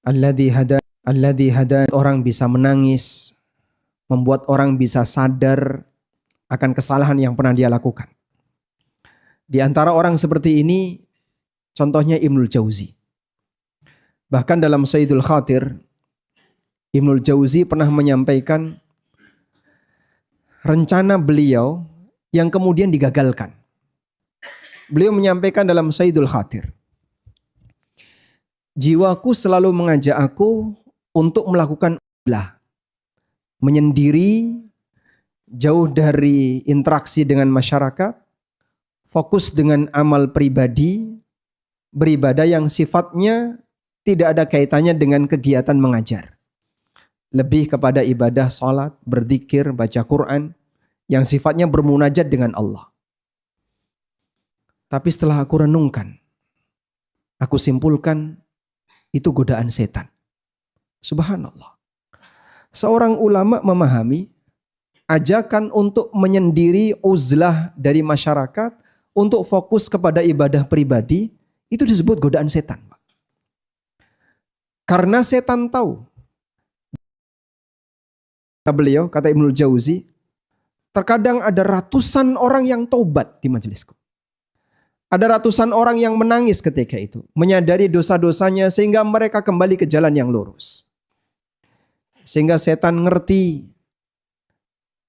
Alladzi hada orang bisa menangis, membuat orang bisa sadar akan kesalahan yang pernah dia lakukan. Di antara orang seperti ini contohnya Ibnul Jauzi. Bahkan dalam Sayyidul Khatir, Ibnul Jauzi pernah menyampaikan rencana beliau yang kemudian digagalkan. Beliau menyampaikan dalam Sayyidul Khatir, jiwaku selalu mengajak aku untuk melakukan uzlah, menyendiri, jauh dari interaksi dengan masyarakat, fokus dengan amal pribadi, beribadah yang sifatnya tidak ada kaitannya dengan kegiatan mengajar. Lebih kepada ibadah salat, berzikir, baca Quran yang sifatnya bermunajat dengan Allah. Tapi setelah aku renungkan, aku simpulkan itu godaan setan. Subhanallah. Seorang ulama memahami ajakan untuk menyendiri uzlah dari masyarakat untuk fokus kepada ibadah pribadi itu disebut godaan setan. Karena setan tahu. Beliau, kata Ibnul Jauzi, terkadang ada ratusan orang yang taubat di majelisku. Ada ratusan orang yang menangis ketika itu, menyadari dosa-dosanya sehingga mereka kembali ke jalan yang lurus. Sehingga setan ngerti,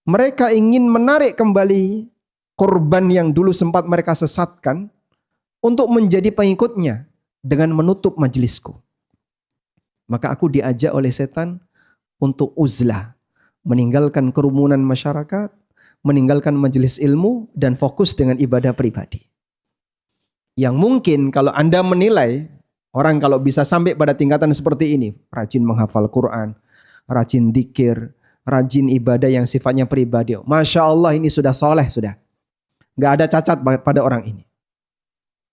mereka ingin menarik kembali korban yang dulu sempat mereka sesatkan untuk menjadi pengikutnya dengan menutup majelisku. Maka aku diajak oleh setan untuk uzlah, meninggalkan kerumunan masyarakat, meninggalkan majelis ilmu dan fokus dengan ibadah pribadi. Yang mungkin kalau Anda menilai orang kalau bisa sampai pada tingkatan seperti ini, rajin menghafal Quran, rajin dzikir, rajin ibadah yang sifatnya pribadi, Masya Allah ini sudah soleh sudah. Gak ada cacat pada orang ini.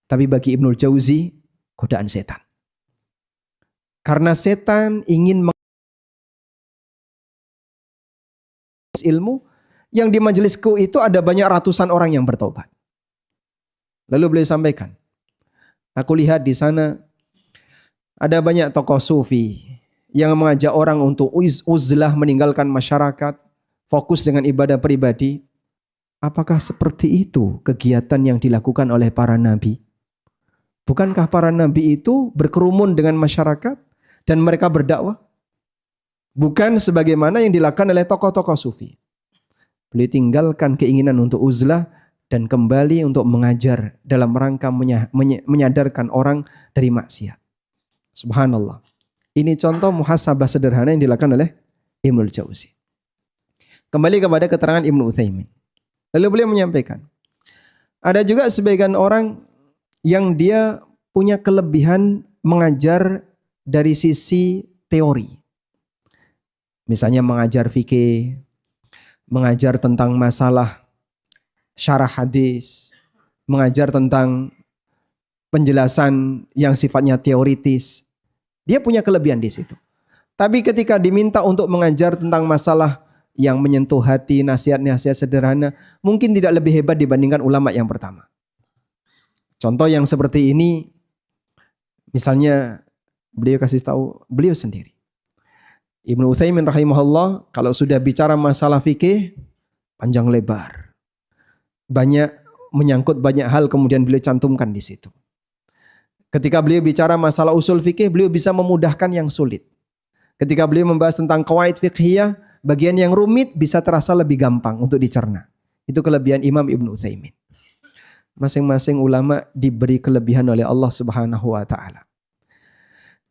Tapi bagi Ibnul Jauzi, godaan setan. Karena setan ingin ilmu yang di majelisku itu ada banyak ratusan orang yang bertobat. Lalu beliau sampaikan, aku lihat di sana ada banyak tokoh sufi yang mengajak orang untuk uzlah, meninggalkan masyarakat, fokus dengan ibadah pribadi. Apakah seperti itu kegiatan yang dilakukan oleh para nabi? Bukankah para nabi itu berkerumun dengan masyarakat dan mereka berdakwah? Bukan sebagaimana yang dilakukan oleh tokoh-tokoh sufi. Beliau tinggalkan keinginan untuk uzlah dan kembali untuk mengajar dalam rangka menyadarkan orang dari maksiat. Subhanallah. Ini contoh muhasabah sederhana yang dilakukan oleh Ibnul Jauzi. Kembali kepada keterangan Ibnu Utsaimin. Lalu beliau menyampaikan, ada juga sebagian orang yang dia punya kelebihan mengajar dari sisi teori. Misalnya mengajar fikih, mengajar tentang masalah syarah hadis, mengajar tentang penjelasan yang sifatnya teoritis. Dia punya kelebihan di situ. Tapi ketika diminta untuk mengajar tentang masalah yang menyentuh hati, nasihat-nasihat sederhana, mungkin tidak lebih hebat dibandingkan ulama yang pertama. Contoh yang seperti ini, misalnya beliau kasih tahu beliau sendiri. Ibnu Utsaimin rahimahullah kalau sudah bicara masalah fikih panjang lebar. Banyak menyangkut banyak hal kemudian beliau cantumkan di situ. Ketika beliau bicara masalah usul fikih, beliau bisa memudahkan yang sulit. Ketika beliau membahas tentang qawaid fiqhiyah, bagian yang rumit bisa terasa lebih gampang untuk dicerna. Itu kelebihan Imam Ibnu Utsaimin. Masing-masing ulama diberi kelebihan oleh Allah Subhanahu wa taala.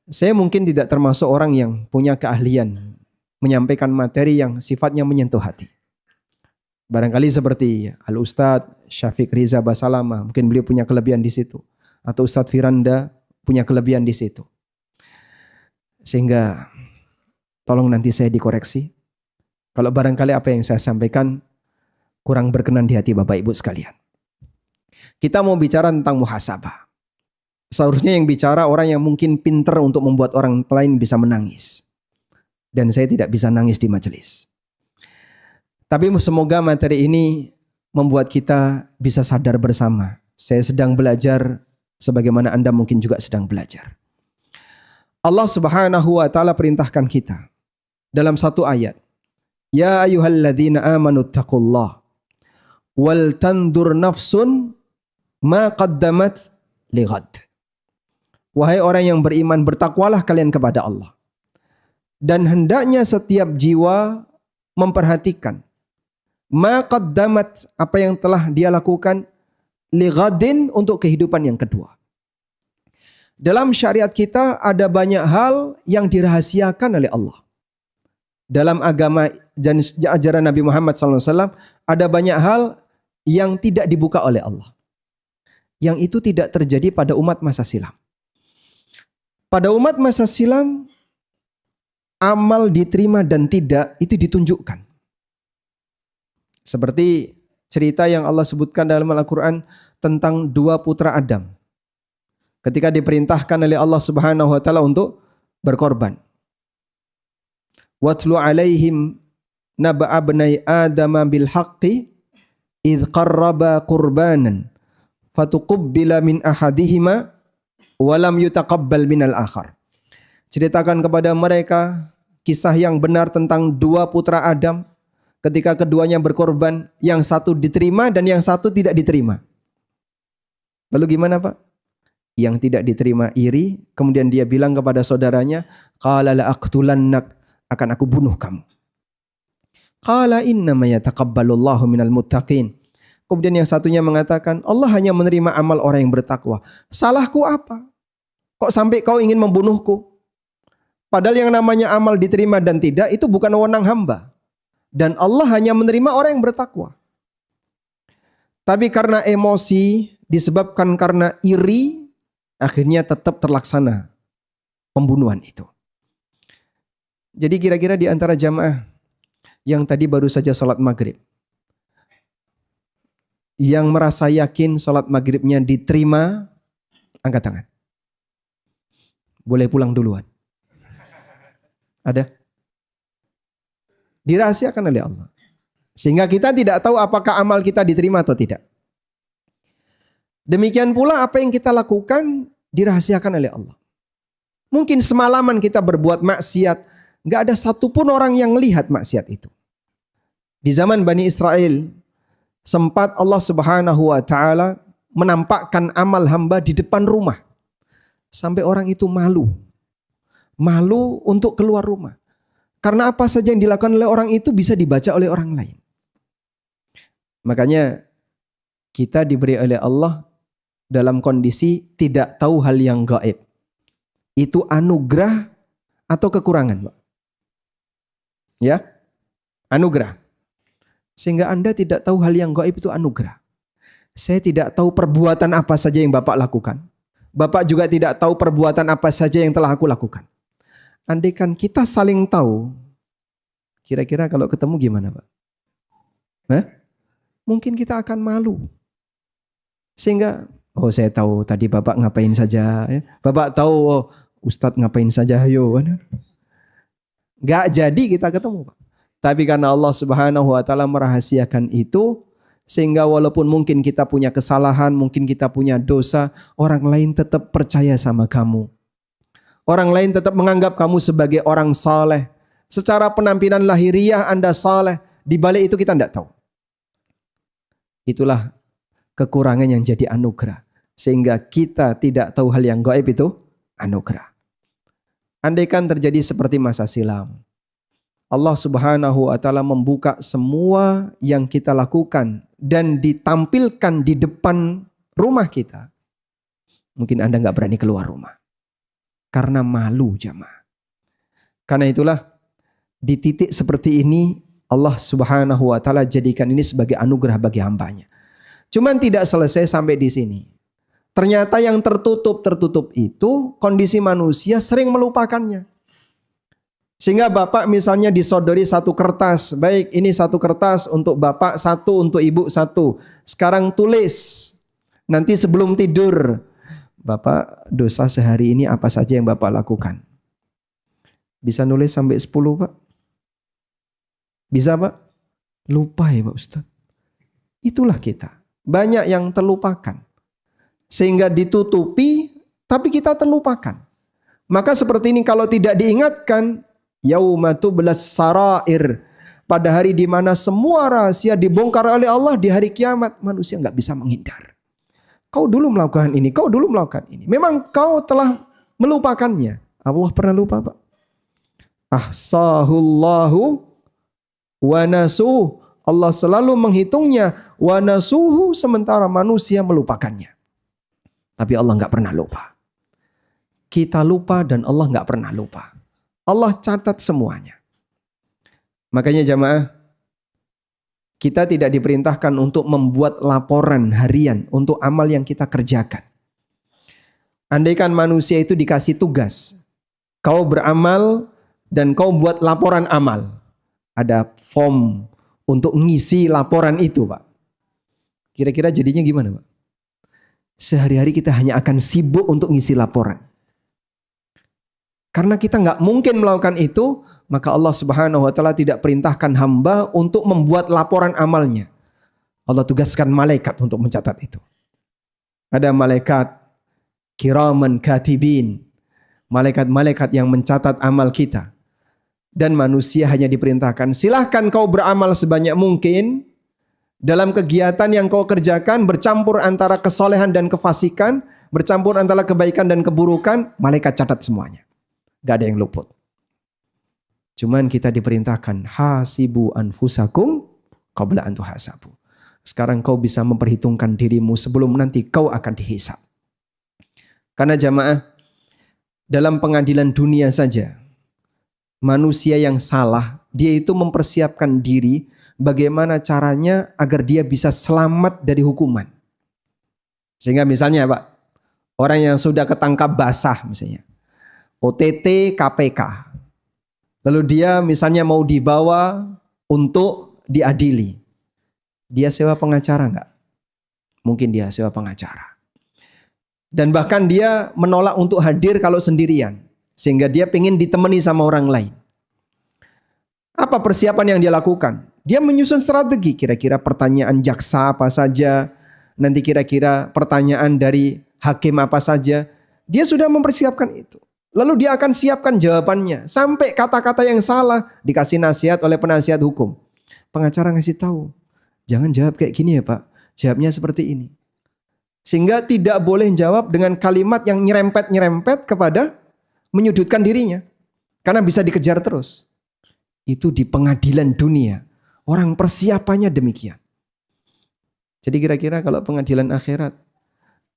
Saya mungkin tidak termasuk orang yang punya keahlian menyampaikan materi yang sifatnya menyentuh hati. Barangkali seperti Al-Ustadz Syafiq Riza Basalamah, mungkin beliau punya kelebihan di situ. Atau Ustadz Firanda punya kelebihan di situ. Sehingga tolong nanti saya dikoreksi. Kalau barangkali apa yang saya sampaikan kurang berkenan di hati Bapak Ibu sekalian. Kita mau bicara tentang muhasabah. Seharusnya yang bicara orang yang mungkin pinter untuk membuat orang lain bisa menangis. Dan saya tidak bisa nangis di majelis. Tapi semoga materi ini membuat kita bisa sadar bersama. Saya sedang belajar sebagaimana Anda mungkin juga sedang belajar. Allah Subhanahu wa taala perintahkan kita dalam satu ayat. Ya ayyuhalladzina amanu taqullah wal tandur nafsun ma qaddamat lighad. Wahai orang yang beriman, bertakwalah kalian kepada Allah. Dan hendaknya setiap jiwa memperhatikan ma qaddamat, apa yang telah dia lakukan, lighadin, untuk kehidupan yang kedua. Dalam syariat kita ada banyak hal yang dirahasiakan oleh Allah. Dalam agama dan ajaran Nabi Muhammad SAW ada banyak hal yang tidak dibuka oleh Allah. Yang itu tidak terjadi pada umat masa silam. Pada umat masa silam, amal diterima dan tidak itu ditunjukkan. Seperti cerita yang Allah sebutkan dalam Al-Quran tentang dua putra Adam. Ketika diperintahkan oleh Allah Subhanahu wa taala untuk berkorban. Watlu alaihim naba'a bnai Adama bil haqqi idh qarraba qurbanan fatuqubbila min ahadihima wa lam yutaqabbal minal akhar. Ceritakan kepada mereka kisah yang benar tentang dua putra Adam ketika keduanya berkorban, yang satu diterima dan yang satu tidak diterima. Lalu gimana, Pak? Yang tidak diterima iri, kemudian dia bilang kepada saudaranya, qala la aqtulannak, akan aku bunuh kamu. Qala innama yataqabbalullahu minal muttaqin. Kemudian yang satunya mengatakan, Allah hanya menerima amal orang yang bertakwa. Salahku apa? Kok sampai kau ingin membunuhku? Padahal yang namanya amal diterima dan tidak itu bukan wewenang hamba. Dan Allah hanya menerima orang yang bertakwa. Tapi karena emosi, disebabkan karena iri, akhirnya tetap terlaksana pembunuhan itu. Jadi kira-kira di antara jamaah yang tadi baru saja sholat maghrib, yang merasa yakin sholat maghribnya diterima, angkat tangan. Boleh pulang duluan. Ada? Dirahasiakan oleh Allah. Sehingga kita tidak tahu apakah amal kita diterima atau tidak. Demikian pula apa yang kita lakukan dirahasiakan oleh Allah. Mungkin semalaman kita berbuat maksiat, gak ada satupun orang yang melihat maksiat itu. Di zaman Bani Israel, sempat Allah Subhanahu wa taala menampakkan amal hamba di depan rumah. Sampai orang itu malu. Malu untuk keluar rumah. Karena apa saja yang dilakukan oleh orang itu bisa dibaca oleh orang lain. Makanya kita diberi oleh Allah dalam kondisi tidak tahu hal yang gaib. Itu anugerah atau kekurangan, Pak? Ya, anugerah. Sehingga Anda tidak tahu hal yang gaib itu anugerah. Saya tidak tahu perbuatan apa saja yang Bapak lakukan. Bapak juga tidak tahu perbuatan apa saja yang telah aku lakukan. Andaikan kita saling tahu, kira-kira kalau ketemu gimana, Pak? Mungkin kita akan malu. Sehingga, oh saya tahu tadi Bapak ngapain saja. Ya. Bapak tahu, oh, Ustadz ngapain saja. Ayo. Gak jadi kita ketemu, Pak. Tapi karena Allah Subhanahu wa taala merahasiakan itu, sehingga walaupun mungkin kita punya kesalahan, mungkin kita punya dosa, orang lain tetap percaya sama kamu. Orang lain tetap menganggap kamu sebagai orang saleh. Secara penampilan lahiriah Anda saleh, di balik itu kita tidak tahu. Itulah kekurangan yang jadi anugerah. Sehingga kita tidak tahu hal yang gaib itu anugerah. Andaikan terjadi seperti masa silam, Allah Subhanahu wa taala membuka semua yang kita lakukan dan ditampilkan di depan rumah kita. Mungkin Anda nggak berani keluar rumah. Karena malu, jamaah. Karena itulah di titik seperti ini Allah Subhanahu wa taala jadikan ini sebagai anugerah bagi hambanya. Cuman tidak selesai sampai di sini. Ternyata yang tertutup itu kondisi manusia sering melupakannya. Sehingga Bapak misalnya disodori satu kertas. Baik, ini satu kertas untuk Bapak, satu untuk Ibu, satu. Sekarang tulis. Nanti sebelum tidur, Bapak, dosa sehari ini apa saja yang Bapak lakukan? Bisa nulis sampai 10, Pak? Bisa, Pak? Lupa ya, Pak Ustaz. Itulah kita. Banyak yang terlupakan. Sehingga ditutupi, tapi kita terlupakan. Maka seperti ini kalau tidak diingatkan, yauma tublas sarair, pada hari di mana semua rahasia dibongkar oleh Allah di hari kiamat, manusia nggak bisa menghindar. Kau dulu melakukan ini, kau dulu melakukan ini. Memang kau telah melupakannya. Allah pernah lupa, Pak? Ahsahullahu wa nasuh. Allah selalu menghitungnya, wa nasuhu, sementara manusia melupakannya. Tapi Allah nggak pernah lupa. Kita lupa dan Allah nggak pernah lupa. Allah catat semuanya. Makanya jamaah, kita tidak diperintahkan untuk membuat laporan harian untuk amal yang kita kerjakan. Andaikan manusia itu dikasih tugas, kau beramal dan kau buat laporan amal. Ada form untuk ngisi laporan itu, Pak. Kira-kira jadinya gimana, Pak? Sehari-hari kita hanya akan sibuk untuk ngisi laporan. Karena kita nggak mungkin melakukan itu, maka Allah Subhanahu wa Ta'ala tidak perintahkan hamba untuk membuat laporan amalnya. Allah tugaskan malaikat untuk mencatat itu. Ada malaikat kiraman katibin, malaikat-malaikat yang mencatat amal kita. Dan manusia hanya diperintahkan, silahkan kau beramal sebanyak mungkin. Dalam kegiatan yang kau kerjakan, bercampur antara kesolehan dan kefasikan, bercampur antara kebaikan dan keburukan, malaikat catat semuanya. Gak ada yang luput. Cuman kita diperintahkan, hasibu anfusakum qabla an tuhasabu. Sekarang kau bisa memperhitungkan dirimu sebelum nanti kau akan dihisab. Karena jamaah, dalam pengadilan dunia saja, manusia yang salah, dia itu mempersiapkan diri bagaimana caranya agar dia bisa selamat dari hukuman. Sehingga misalnya, Pak, orang yang sudah ketangkap basah misalnya, OTT KPK, lalu dia misalnya mau dibawa untuk diadili, dia sewa pengacara enggak? Mungkin dia sewa pengacara. Dan bahkan dia menolak untuk hadir kalau sendirian, sehingga dia pengen ditemani sama orang lain. Apa persiapan yang dia lakukan? Dia menyusun strategi, kira-kira pertanyaan jaksa apa saja, nanti kira-kira pertanyaan dari hakim apa saja. Dia sudah mempersiapkan itu. Lalu dia akan siapkan jawabannya. Sampai kata-kata yang salah dikasih nasihat oleh penasihat hukum. Pengacara ngasih tahu, jangan jawab kayak gini ya Pak, jawabnya seperti ini. Sehingga tidak boleh jawab dengan kalimat yang nyerempet-nyerempet kepada menyudutkan dirinya. Karena bisa dikejar terus. Itu di pengadilan dunia. Orang persiapannya demikian. Jadi kira-kira kalau pengadilan akhirat,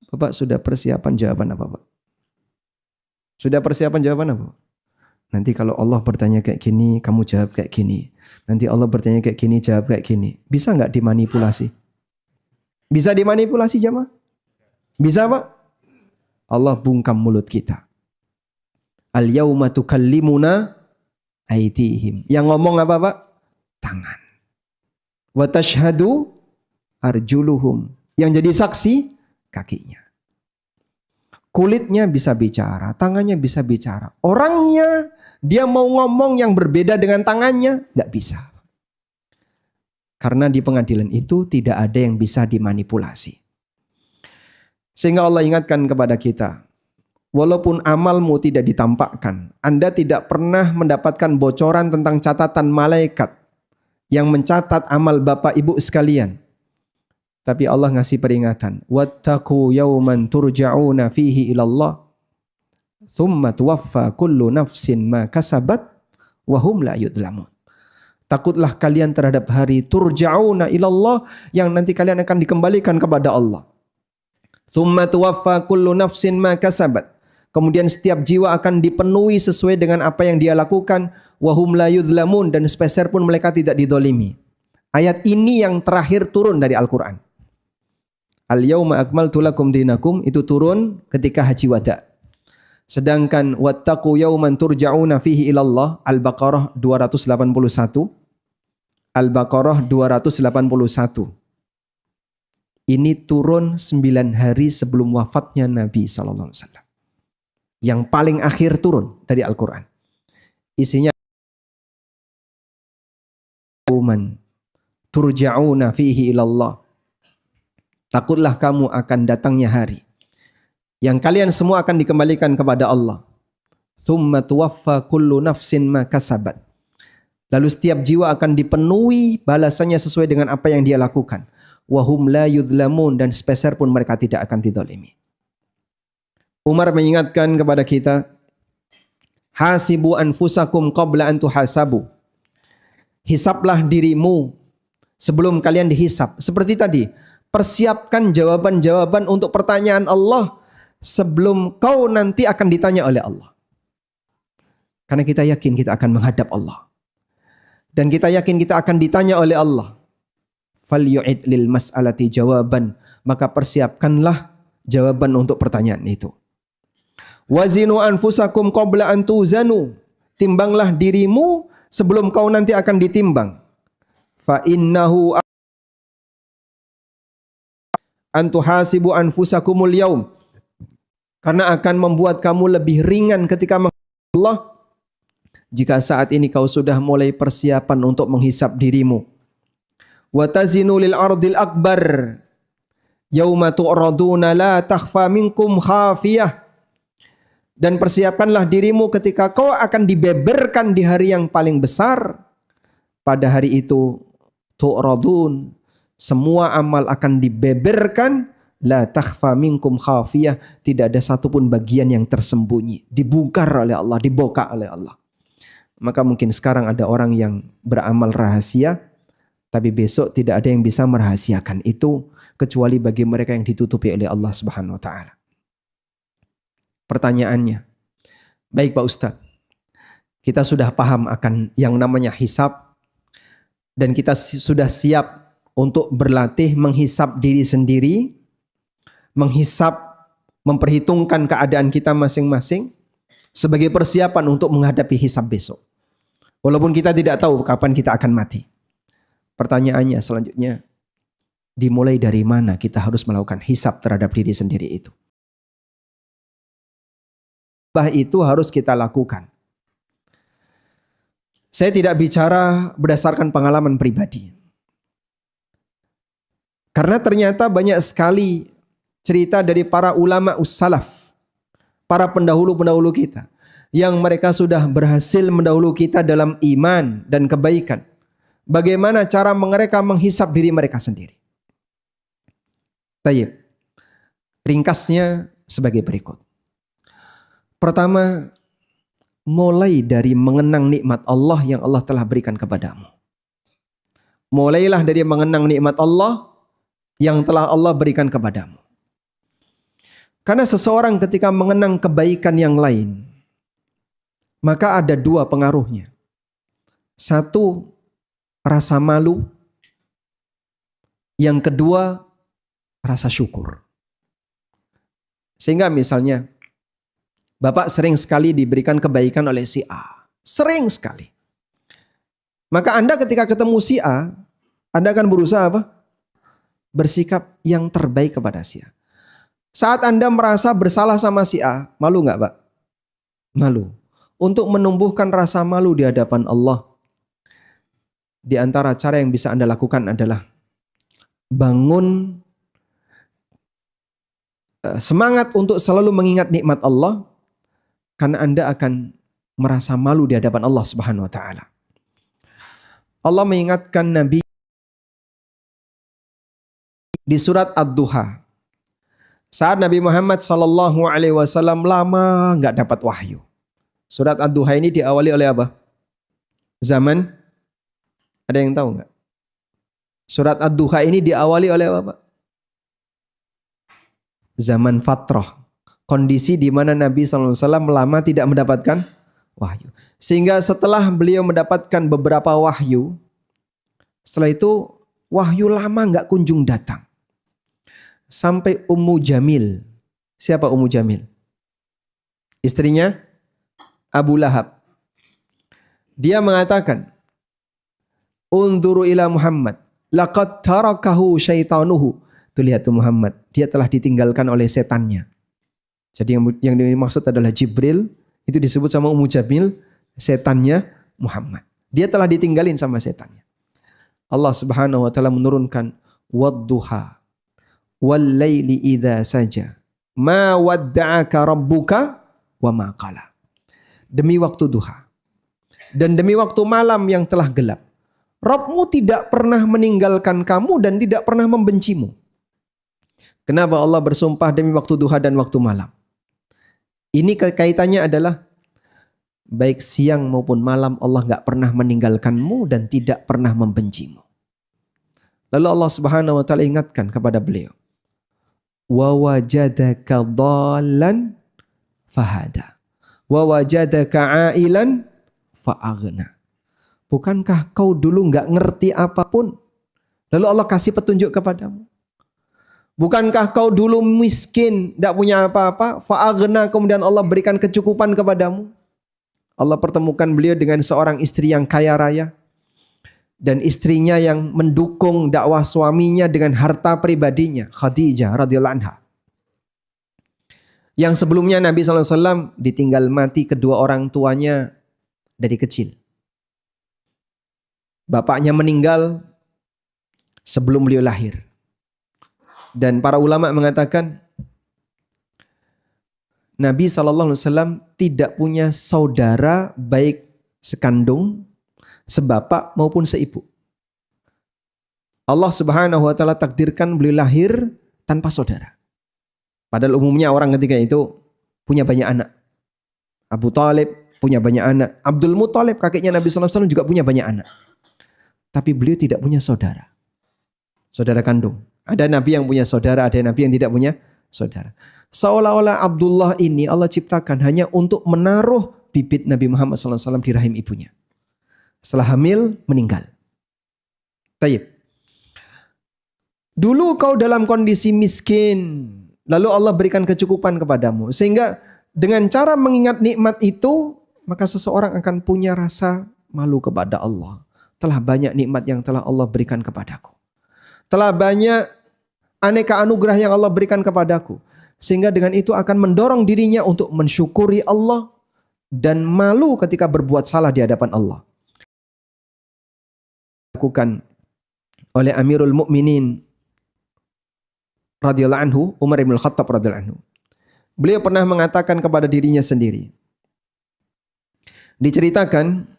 Bapak sudah persiapan jawaban apa Pak? Sudah persiapan jawaban apa? Nanti kalau Allah bertanya kayak gini, kamu jawab kayak gini. Nanti Allah bertanya kayak gini, jawab kayak gini. Bisa nggak dimanipulasi? Bisa dimanipulasi jamaah? Bisa Pak? Allah bungkam mulut kita. Al-yawma tukallimuna aydihim. Yang ngomong apa Pak? Tangan. Wa tashhadu arjuluhum. Yang jadi saksi kakinya. Kulitnya bisa bicara, tangannya bisa bicara. Orangnya dia mau ngomong yang berbeda dengan tangannya, nggak bisa. Karena di pengadilan itu tidak ada yang bisa dimanipulasi. Sehingga Allah ingatkan kepada kita, walaupun amalmu tidak ditampakkan, Anda tidak pernah mendapatkan bocoran tentang catatan malaikat yang mencatat amal Bapak Ibu sekalian. Tapi Allah ngasih peringatan, wattaqu yawman turja'una fihi ilallah thumma tuwaffa kullu nafsin ma kasabat wa hum la yudlamun. Takutlah kalian terhadap hari turja'una ilallah, yang nanti kalian akan dikembalikan kepada Allah. Thumma tuwaffa kullu nafsin ma kasabat. Kemudian setiap jiwa akan dipenuhi sesuai dengan apa yang dia lakukan, wa hum la yudlamun, dan sepeser pun mereka tidak didolimi. Ayat ini yang terakhir turun dari Al-Quran. Al-yawma akmaltu lakum dinakum itu turun ketika haji wada. Sedangkan wattaqu yawman turja'una fihi ilallah, Al-Baqarah 281. Al-Baqarah 281. Ini turun 9 hari sebelum wafatnya Nabi SAW. Yang paling akhir turun dari Al-Quran. Isinya yawman turja'una fihi ilallah. Takutlah kamu akan datangnya hari yang kalian semua akan dikembalikan kepada Allah. Tsumma tuwaffa kullu nafsin ma kasabat. Lalu setiap jiwa akan dipenuhi balasannya sesuai dengan apa yang dia lakukan. Wa hum la yudlamun, dan sepeser pun mereka tidak akan dizalimi. Umar mengingatkan kepada kita, hasibu anfusakum qabla an tuhasabu. Hisablah dirimu sebelum kalian dihisab. Seperti tadi, persiapkan jawaban-jawaban untuk pertanyaan Allah sebelum kau nanti akan ditanya oleh Allah. Karena kita yakin kita akan menghadap Allah. Dan kita yakin kita akan ditanya oleh Allah. Falyu'id lil mas'alati jawaban. Maka persiapkanlah jawaban untuk pertanyaan itu. Wazinu anfusakum qabla an tuzanu. Timbanglah dirimu sebelum kau nanti akan ditimbang. Fa innahu an tuhasibu anfusakumul yaum. Karena akan membuat kamu lebih ringan ketika menghadap Allah jika saat ini kau sudah mulai persiapan untuk menghisap dirimu. Wa tazinu lil ardil akbar yauma tu'raduna la takhfa minkum khafiyah. Dan persiapkanlah dirimu ketika kau akan dibeberkan di hari yang paling besar. Pada hari itu tu'radun, semua amal akan dibeberkan. La takhfa minkum khafiyah, tidak ada satupun bagian yang tersembunyi, dibongkar oleh Allah, dibuka oleh Allah. Maka mungkin sekarang ada orang yang beramal rahasia, tapi besok tidak ada yang bisa merahasiakan itu kecuali bagi mereka yang ditutupi oleh Allah Subhanahu wa taala. Pertanyaannya, baik Pak Ustadz, kita sudah paham akan yang namanya hisab dan kita sudah siap untuk berlatih menghisab diri sendiri, menghisab, memperhitungkan keadaan kita masing-masing sebagai persiapan untuk menghadapi hisab besok. Walaupun kita tidak tahu kapan kita akan mati. Pertanyaannya selanjutnya, dimulai dari mana kita harus melakukan hisab terhadap diri sendiri itu? Itu harus kita lakukan. Saya tidak bicara berdasarkan pengalaman pribadi. Karena ternyata banyak sekali cerita dari para ulama ussalaf, para pendahulu-pendahulu kita, yang mereka sudah berhasil mendahulu kita dalam iman dan kebaikan. Bagaimana cara mereka menghisap diri mereka sendiri? Baik. Ringkasnya sebagai berikut. Pertama, mulai dari mengenang nikmat Allah yang Allah telah berikan kepadamu. Mulailah dari mengenang nikmat Allah yang telah Allah berikan kepadamu. Karena seseorang ketika mengenang kebaikan yang lain, maka ada dua pengaruhnya. Satu, rasa malu. Yang kedua, rasa syukur. Sehingga misalnya, Bapak sering sekali diberikan kebaikan oleh si A. Sering sekali. Maka Anda ketika ketemu si A, Anda akan berusaha apa? Bersikap yang terbaik kepada si A. Saat Anda merasa bersalah sama si A, malu nggak Pak? Malu. Untuk menumbuhkan rasa malu di hadapan Allah, di antara cara yang bisa Anda lakukan adalah bangun semangat untuk selalu mengingat nikmat Allah, karena Anda akan merasa malu di hadapan Allah Subhanahu wa taala. Allah mengingatkan Nabi di surat Ad-Duha. Saat Nabi Muhammad SAW lama nggak dapat wahyu. Surat Ad-Duha ini diawali oleh apa? Zaman, ada yang tahu nggak? Surat Ad-Duha ini diawali oleh apa? Zaman fatrah. Kondisi di mana Nabi SAW lama tidak mendapatkan wahyu. Sehingga setelah beliau mendapatkan beberapa wahyu, setelah itu wahyu lama nggak kunjung datang. Sampai Ummu Jamil. Siapa Ummu Jamil? Istrinya Abu Lahab. Dia mengatakan, "Unduru ila Muhammad, laqad tarakahu syaitanuhu." Tuh lihat tuh Muhammad, dia telah ditinggalkan oleh setannya. Jadi yang dimaksud adalah Jibril, itu disebut sama Ummu Jamil, setannya Muhammad. Dia telah ditinggalin sama setannya. Allah Subhanahu wa taala menurunkan wadduha wal laili idza saja ma wadda'aka rabbuka wa ma qala. demi waktu duha, dan demi waktu malam yang telah gelap. Rabbmu tidak pernah meninggalkan kamu dan tidak pernah membencimu. Kenapa Allah bersumpah demi waktu duha dan waktu malam? Ini kaitannya adalah baik siang maupun malam Allah nggak pernah meninggalkanmu dan tidak pernah membencimu. Lalu Allah Subhanahu wa taala ingatkan kepada beliau, wa wajadaka dhallan fahada wa wajadaka ailan fa'aghna. Bukankah kau dulu nggak ngerti apapun, lalu Allah kasih petunjuk kepadamu? Bukankah kau dulu miskin, tidak punya apa-apa, fa'aghna, kemudian Allah berikan kecukupan kepadamu? Allah pertemukan beliau dengan seorang istri yang kaya raya, dan istrinya yang mendukung dakwah suaminya dengan harta pribadinya, Khadijah radhiyallahu anha. Yang sebelumnya Nabi SAW ditinggal mati kedua orang tuanya dari kecil. Bapaknya meninggal sebelum beliau lahir. Dan para ulama mengatakan Nabi SAW tidak punya saudara baik sekandung, sebapak maupun seibu. Allah Subhanahu wa taala takdirkan beliau lahir tanpa saudara. Padahal umumnya orang ketika itu punya banyak anak. Abu Talib punya banyak anak. Abdul Muthalib kakeknya Nabi SAW juga punya banyak anak. Tapi beliau tidak punya saudara. Saudara kandung. Ada Nabi yang punya saudara, ada Nabi yang tidak punya saudara. Seolah-olah Abdullah ini Allah ciptakan hanya untuk menaruh bibit Nabi Muhammad SAW di rahim ibunya. Setelah hamil, meninggal. Taib. Dulu kau dalam kondisi miskin, lalu Allah berikan kecukupan kepadamu. Sehingga dengan cara mengingat nikmat itu, maka seseorang akan punya rasa malu kepada Allah. Telah banyak nikmat yang telah Allah berikan kepadaku. Telah banyak aneka anugerah yang Allah berikan kepadaku. Sehingga dengan itu akan mendorong dirinya untuk mensyukuri Allah dan malu ketika berbuat salah di hadapan Allah. Dilakukan oleh Amirul Mukminin radhiyallahu anhu, Umar bin Khattab radhiyallahu anhu. Beliau pernah mengatakan kepada dirinya sendiri. Diceritakan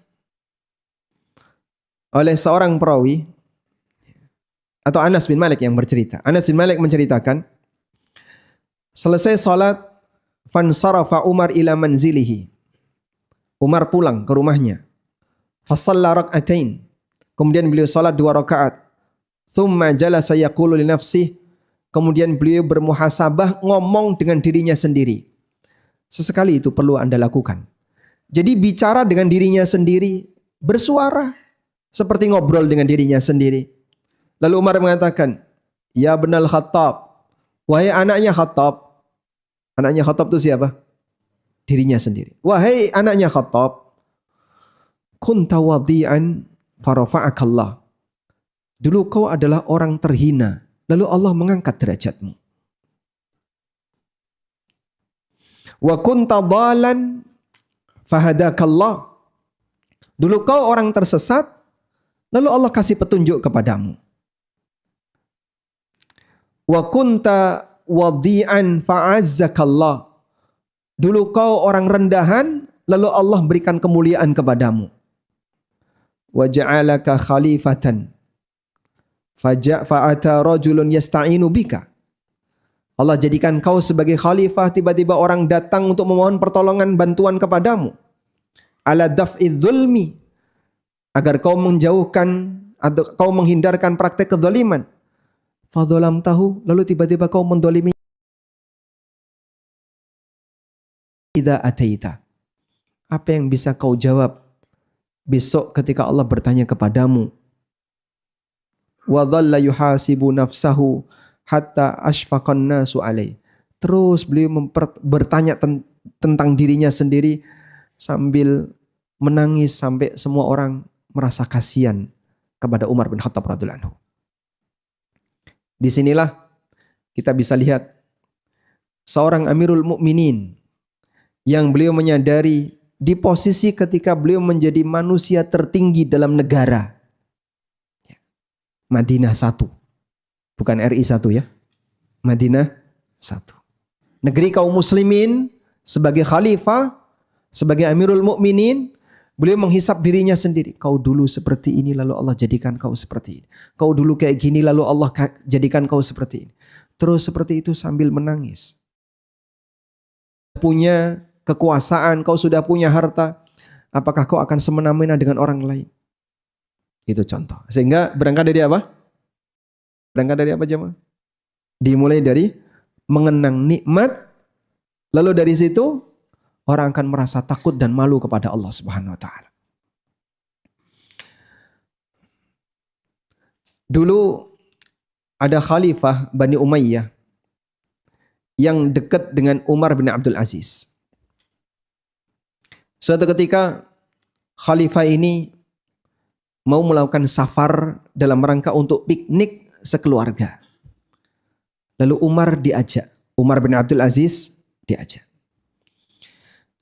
oleh seorang perawi atau Anas bin Malik yang bercerita. Anas bin Malik menceritakan, selesai salat fansarafa Umar ila manzilihi. Umar pulang ke rumahnya. Fasalla rak'atain. Kemudian beliau salat 2 rakaat. Tsumma jalasa yaqulu li nafsihi. Kemudian beliau bermuhasabah, ngomong dengan dirinya sendiri. Sesekali itu perlu Anda lakukan. Jadi bicara dengan dirinya sendiri, bersuara seperti ngobrol dengan dirinya sendiri. Lalu Umar mengatakan, ya Ibnal Khattab, wahai anaknya Khattab. Anaknya Khattab itu siapa? Dirinya sendiri. Wahai anaknya Khattab, kunta wadi'an farafa'akallah. Dulu kau adalah orang terhina, lalu Allah mengangkat derajatmu. Wa kunta dhalan fahadakallah. Dulu kau orang tersesat, lalu Allah kasih petunjuk kepadamu. Wa kunta wadi'an fa'azzakallah. Dulu kau orang rendahan, lalu Allah berikan kemuliaan kepadamu. Wa ja'alaka khalifatan fa'ata rajulun yasta'inu bika. Allah jadikan kau sebagai khalifah, tiba-tiba orang datang untuk memohon pertolongan bantuan kepadamu. Ala daf'iz zulmi, agar kau menjauhkan atau kau menghindarkan praktek kezaliman. Fadzalam tahu, lalu tiba-tiba kau mendolimi. Idza ataita, apa yang bisa kau jawab besok ketika Allah bertanya kepadamu? Wa dhalla yuhasibu nafsahu hatta ashfaqan nasu alaih. Terus beliau bertanya tentang dirinya sendiri sambil menangis sampai semua orang merasa kasihan kepada Umar bin Khattab radhiyallahu anhu. Disinilah kita bisa lihat seorang Amirul Mukminin yang beliau menyadari di posisi ketika beliau menjadi manusia tertinggi dalam negara. Madinah 1. Bukan RI 1 ya. Madinah 1. Negeri kaum muslimin sebagai khalifah, Sebagai Amirul Mukminin, beliau menghisap dirinya sendiri. Kau dulu seperti ini lalu Allah jadikan kau seperti ini. Kau dulu kayak gini lalu Allah jadikan kau seperti ini. Terus seperti itu sambil menangis. Punya kekuasaan, kau sudah punya harta, apakah kau akan semena-mena dengan orang lain? Itu contoh. Sehingga berangkat dari apa? Berangkat dari apa jemaah? Dimulai dari mengenang nikmat, lalu dari situ orang akan merasa takut dan malu kepada Allah Subhanahu wa taala. Dulu ada khalifah Bani Umayyah yang dekat dengan Umar bin Abdul Aziz. Suatu ketika khalifah ini mau melakukan safar dalam rangka untuk piknik sekeluarga. Lalu Umar diajak, Umar bin Abdul Aziz diajak.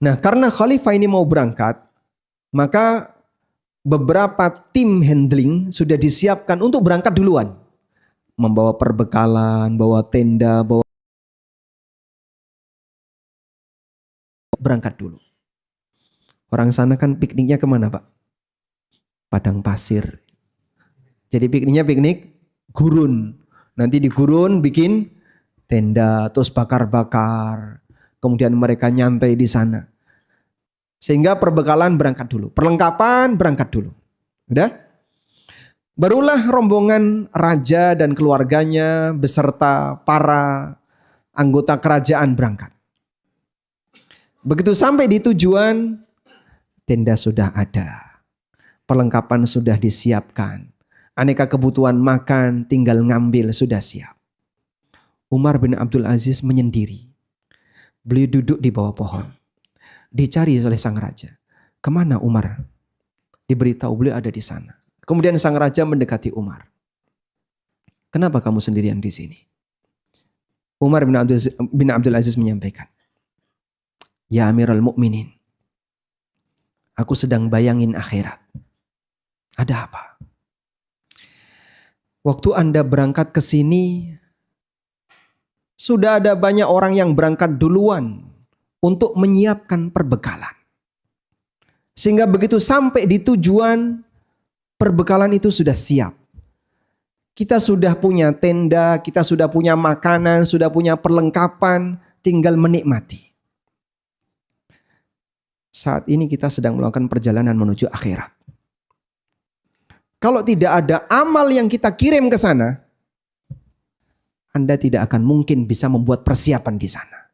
Nah, karena khalifah ini mau berangkat, maka beberapa tim handling sudah disiapkan untuk berangkat duluan. Membawa perbekalan, bawa tenda, bawa berangkat dulu. Orang sana kan pikniknya kemana Pak? Padang pasir. Jadi pikniknya piknik gurun. Nanti di gurun bikin tenda, terus bakar-bakar. Kemudian mereka nyantai di sana. Sehingga perbekalan berangkat dulu. Perlengkapan berangkat dulu. Udah? Barulah rombongan raja dan keluarganya beserta para anggota kerajaan berangkat. Begitu sampai di tujuan, tenda sudah ada. Perlengkapan sudah disiapkan. Aneka kebutuhan makan tinggal ngambil sudah siap. Umar bin Abdul Aziz menyendiri. Beliau duduk di bawah pohon. Dicari oleh sang raja. Kemana Umar? Diberitahu beliau ada di sana. Kemudian sang raja mendekati Umar. Kenapa kamu sendirian di sini? Umar bin Abdul Aziz menyampaikan. Ya Amirul Mukminin. Aku sedang bayangin akhirat. Ada apa? Waktu Anda berangkat ke sini, sudah ada banyak orang yang berangkat duluan untuk menyiapkan perbekalan. Sehingga begitu sampai di tujuan, perbekalan itu sudah siap. Kita sudah punya tenda, kita sudah punya makanan, sudah punya perlengkapan, tinggal menikmati. Saat ini kita sedang melakukan perjalanan menuju akhirat. Kalau tidak ada amal yang kita kirim ke sana, Anda tidak akan mungkin bisa membuat persiapan di sana.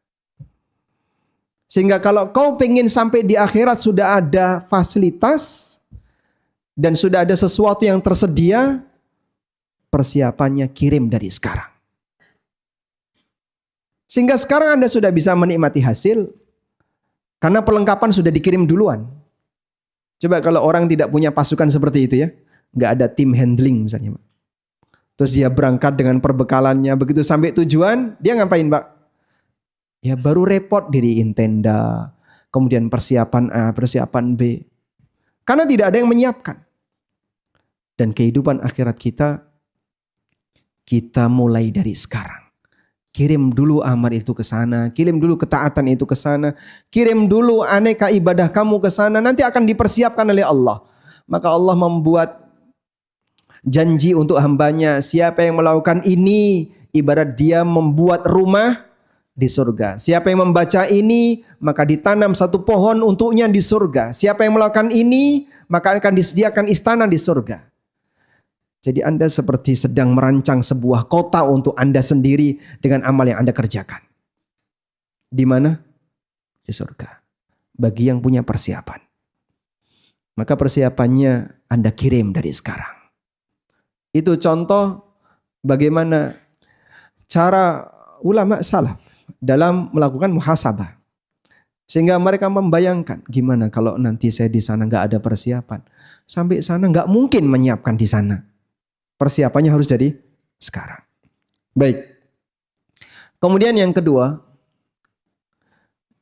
Sehingga kalau kau pengen sampai di akhirat sudah ada fasilitas dan sudah ada sesuatu yang tersedia, persiapannya kirim dari sekarang. Sehingga sekarang Anda sudah bisa menikmati hasil karena perlengkapan sudah dikirim duluan. Coba kalau orang tidak punya pasukan seperti itu ya, nggak ada tim handling misalnya. Terus dia berangkat dengan perbekalannya, begitu sampai tujuan, dia ngapain Pak? Ya baru repot diriin tenda, kemudian persiapan A, persiapan B. Karena tidak ada yang menyiapkan. Dan kehidupan akhirat kita mulai dari sekarang. Kirim dulu amal itu ke sana, kirim dulu ketaatan itu ke sana, kirim dulu aneka ibadah kamu ke sana, nanti akan dipersiapkan oleh Allah. Maka Allah membuat janji untuk hambanya, siapa yang melakukan ini, ibarat dia membuat rumah di surga. Siapa yang membaca ini, maka ditanam satu pohon untuknya di surga. Siapa yang melakukan ini, maka akan disediakan istana di surga. Jadi Anda seperti sedang merancang sebuah kota untuk Anda sendiri dengan amal yang Anda kerjakan. Di mana? Di surga. Bagi yang punya persiapan. Maka persiapannya Anda kirim dari sekarang. Itu contoh bagaimana cara ulama salaf dalam melakukan muhasabah. Sehingga mereka membayangkan gimana kalau nanti saya di sana nggak ada persiapan. Sampai sana nggak mungkin menyiapkan di sana. Persiapannya harus dari sekarang. Baik. Kemudian yang kedua,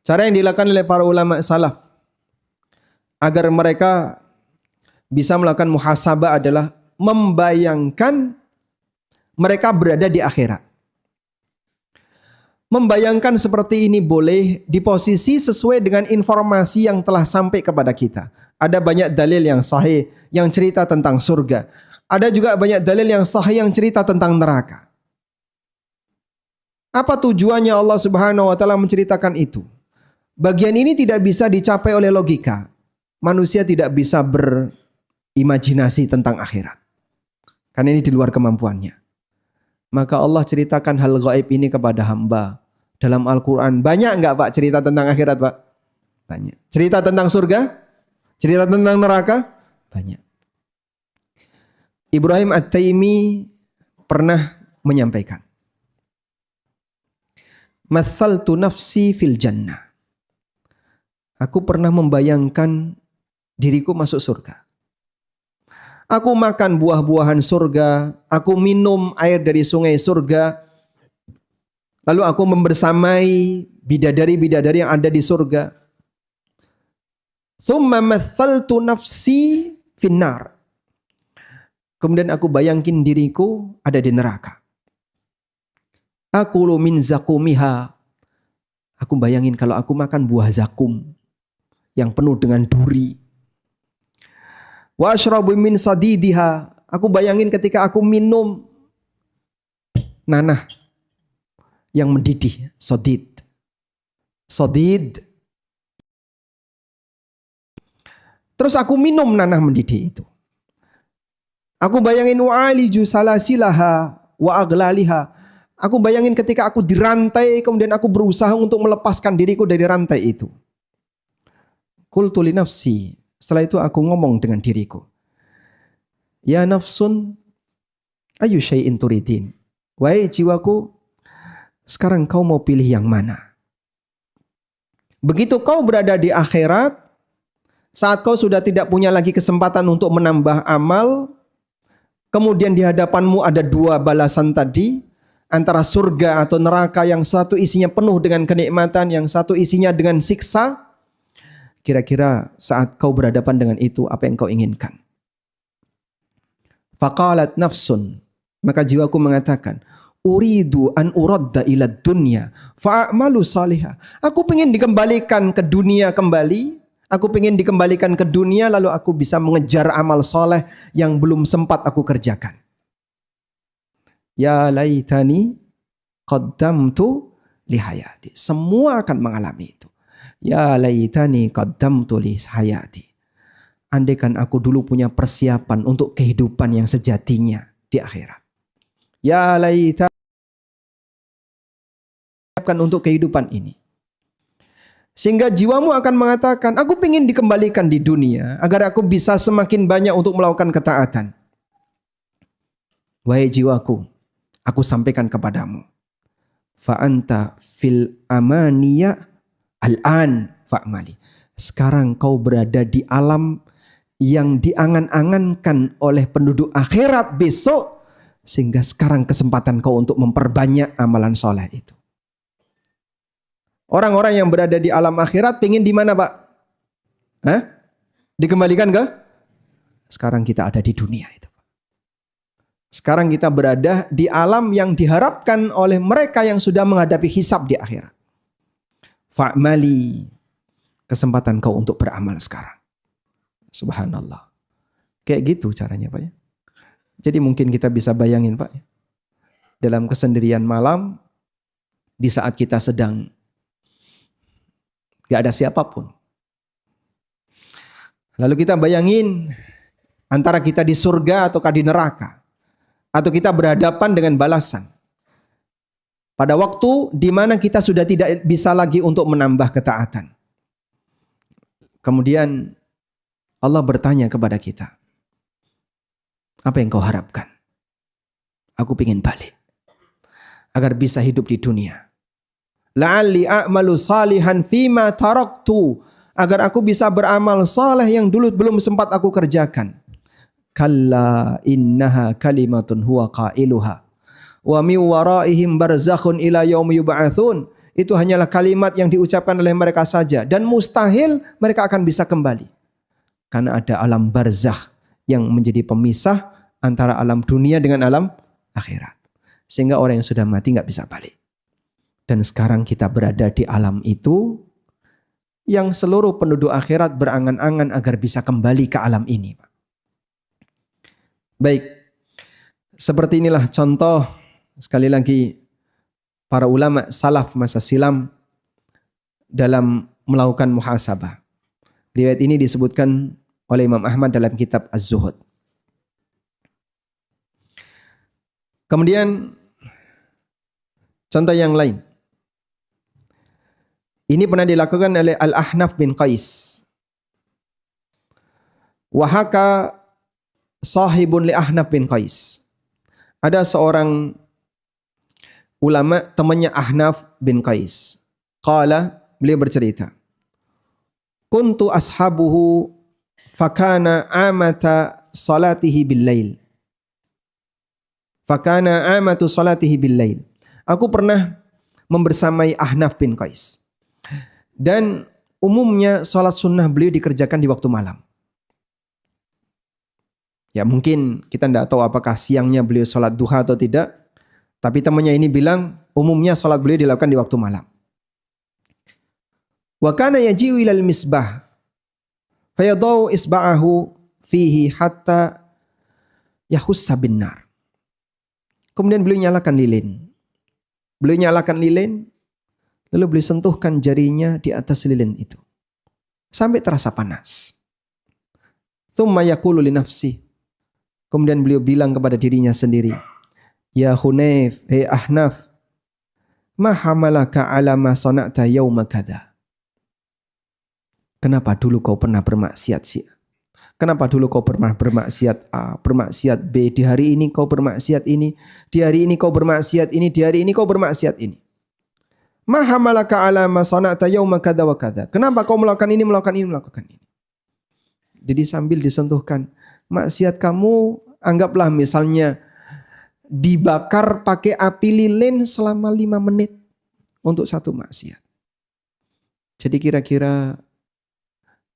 cara yang dilakukan oleh para ulama salaf agar mereka bisa melakukan muhasabah adalah membayangkan mereka berada di akhirat. Membayangkan seperti ini boleh di posisi sesuai dengan informasi yang telah sampai kepada kita. Ada banyak dalil yang sahih yang cerita tentang surga. Ada juga banyak dalil yang sahih yang cerita tentang neraka. Apa tujuannya Allah Subhanahu wa taala menceritakan itu? Bagian ini tidak bisa dicapai oleh logika. Manusia tidak bisa berimajinasi tentang akhirat. Karena ini di luar kemampuannya. Maka Allah ceritakan hal gaib ini kepada hamba. Dalam Al-Quran banyak enggak Pak cerita tentang akhirat Pak? Banyak. Cerita tentang surga? Cerita tentang neraka? Banyak. Ibrahim At-Taimi pernah menyampaikan. Mathaltu nafsi fil jannah. Aku pernah membayangkan diriku masuk surga. Aku makan buah-buahan surga, aku minum air dari sungai surga, lalu aku membersamai bidadari-bidadari yang ada di surga. Summa mathaltu nafsi finnar. Kemudian aku bayangkin diriku ada di neraka. Akulu min zakumiha. Aku bayangin kalau aku makan buah zakum yang penuh dengan duri. Wa asyrabu min sadidiha. Aku bayangin ketika aku minum nanah yang mendidih, sadid. Sadid. Terus aku minum nanah mendidih itu. Aku bayangin wa'aliju salasilaha wa aglaliha. Aku bayangin ketika aku dirantai, kemudian aku berusaha untuk melepaskan diriku dari rantai itu. Qultu li nafsi. Setelah itu aku ngomong dengan diriku. Ya nafsun, ayu syai'in turidin. Wahai jiwaku, sekarang kau mau pilih yang mana? Begitu kau berada di akhirat, saat kau sudah tidak punya lagi kesempatan untuk menambah amal, kemudian di hadapanmu ada dua balasan tadi, antara surga atau neraka yang satu isinya penuh dengan kenikmatan, yang satu isinya dengan siksa. Kira-kira saat kau berhadapan dengan itu, apa yang kau inginkan? Faqalat nafsun, maka jiwaku mengatakan, uridu an uradda ila dunya fa'amalu salihah. Aku ingin dikembalikan ke dunia kembali. Aku ingin dikembalikan ke dunia lalu aku bisa mengejar amal soleh yang belum sempat aku kerjakan. Ya laitani qaddamtu li hayati. Semua akan mengalami itu. Ya laitani qaddamtu li hayati. Andaikan aku dulu punya persiapan untuk kehidupan yang sejatinya di akhirat. Ya laitani untuk kehidupan ini. Sehingga jiwamu akan mengatakan, aku ingin dikembalikan di dunia agar aku bisa semakin banyak untuk melakukan ketaatan. Wahai jiwaku, aku sampaikan kepadamu. Fa'anta fil amaniya al-an fa'mali. Sekarang kau berada di alam yang diangan-angankan oleh penduduk akhirat besok. Sehingga sekarang kesempatan kau untuk memperbanyak amalan soleh itu. Orang-orang yang berada di alam akhirat pengen di mana Pak? Hah? Dikembalikan ke? Sekarang kita ada di dunia itu. Sekarang kita berada di alam yang diharapkan oleh mereka yang sudah menghadapi hisab di akhirat. Fa'mali. Kesempatan kau untuk beramal sekarang. Subhanallah. Kayak gitu caranya Pak ya. Jadi mungkin kita bisa bayangin Pak. Dalam kesendirian malam. Di saat kita sedang gak ada siapapun. Lalu kita bayangin antara kita di surga ataukah di neraka. Atau kita berhadapan dengan balasan. Pada waktu di mana kita sudah tidak bisa lagi untuk menambah ketaatan. Kemudian Allah bertanya kepada kita. Apa yang kau harapkan? Aku ingin balik. Agar bisa hidup di dunia. La'alli a'malu salihan fima taraktu. Agar aku bisa beramal saleh yang dulu belum sempat aku kerjakan. Kalla innaha kalimatun huwa qailuha. Wa min waraihim barzakhun ila yaumi yub'atsun. Itu hanyalah kalimat yang diucapkan oleh mereka saja. Dan mustahil mereka akan bisa kembali. Karena ada alam barzakh yang menjadi pemisah antara alam dunia dengan alam akhirat. Sehingga orang yang sudah mati gak bisa balik. Dan sekarang kita berada di alam itu yang seluruh penduduk akhirat berangan-angan agar bisa kembali ke alam ini. Baik, seperti inilah contoh sekali lagi para ulama salaf masa silam dalam melakukan muhasabah. Riwayat ini disebutkan oleh Imam Ahmad dalam kitab Az-Zuhud. Kemudian contoh yang lain. Ini pernah dilakukan oleh Al-Ahnaf bin Qais. Wahaka sahibun li Ahnaf bin Qais. Ada seorang ulama temannya Ahnaf bin Qais. Qala, beliau bercerita. Kuntu ashabuhu fakana amata salatihi bil lail. Fakana amatu salatihi bil lail. Aku pernah membersamai Ahnaf bin Qais. Dan umumnya salat sunnah beliau dikerjakan di waktu malam. Ya mungkin kita tidak tahu apakah siangnya beliau salat duha atau tidak. Tapi temannya ini bilang umumnya salat beliau dilakukan di waktu malam. Wa kana yaji'u ilal misbah. Fayadau isba'ahu fihi hatta yahussa bin nar. Kemudian beliau nyalakan lilin. Beliau nyalakan lilin. Lalu beliau sentuhkan jarinya di atas lilin itu. Sampai terasa panas. Tsumma yaqulu li nafsi. Kemudian beliau bilang kepada dirinya sendiri. Ya Hunayf, hei Ahnaf. Ma hamalaka ala ma sana'ta yawma kadha. Kenapa dulu kau pernah bermaksiat sih? Kenapa dulu kau pernah bermaksiat A, bermaksiat B, di hari ini kau bermaksiat ini, di hari ini kau bermaksiat ini, di hari ini kau bermaksiat ini. Ma hamalaka ala ma sana'ta yawma kadza wa kadza. Kenapa kau melakukan ini, melakukan ini, melakukan ini? Jadi sambil disentuhkan, maksiat kamu anggaplah misalnya dibakar pakai api lilin selama 5 menit untuk satu maksiat. Jadi kira-kira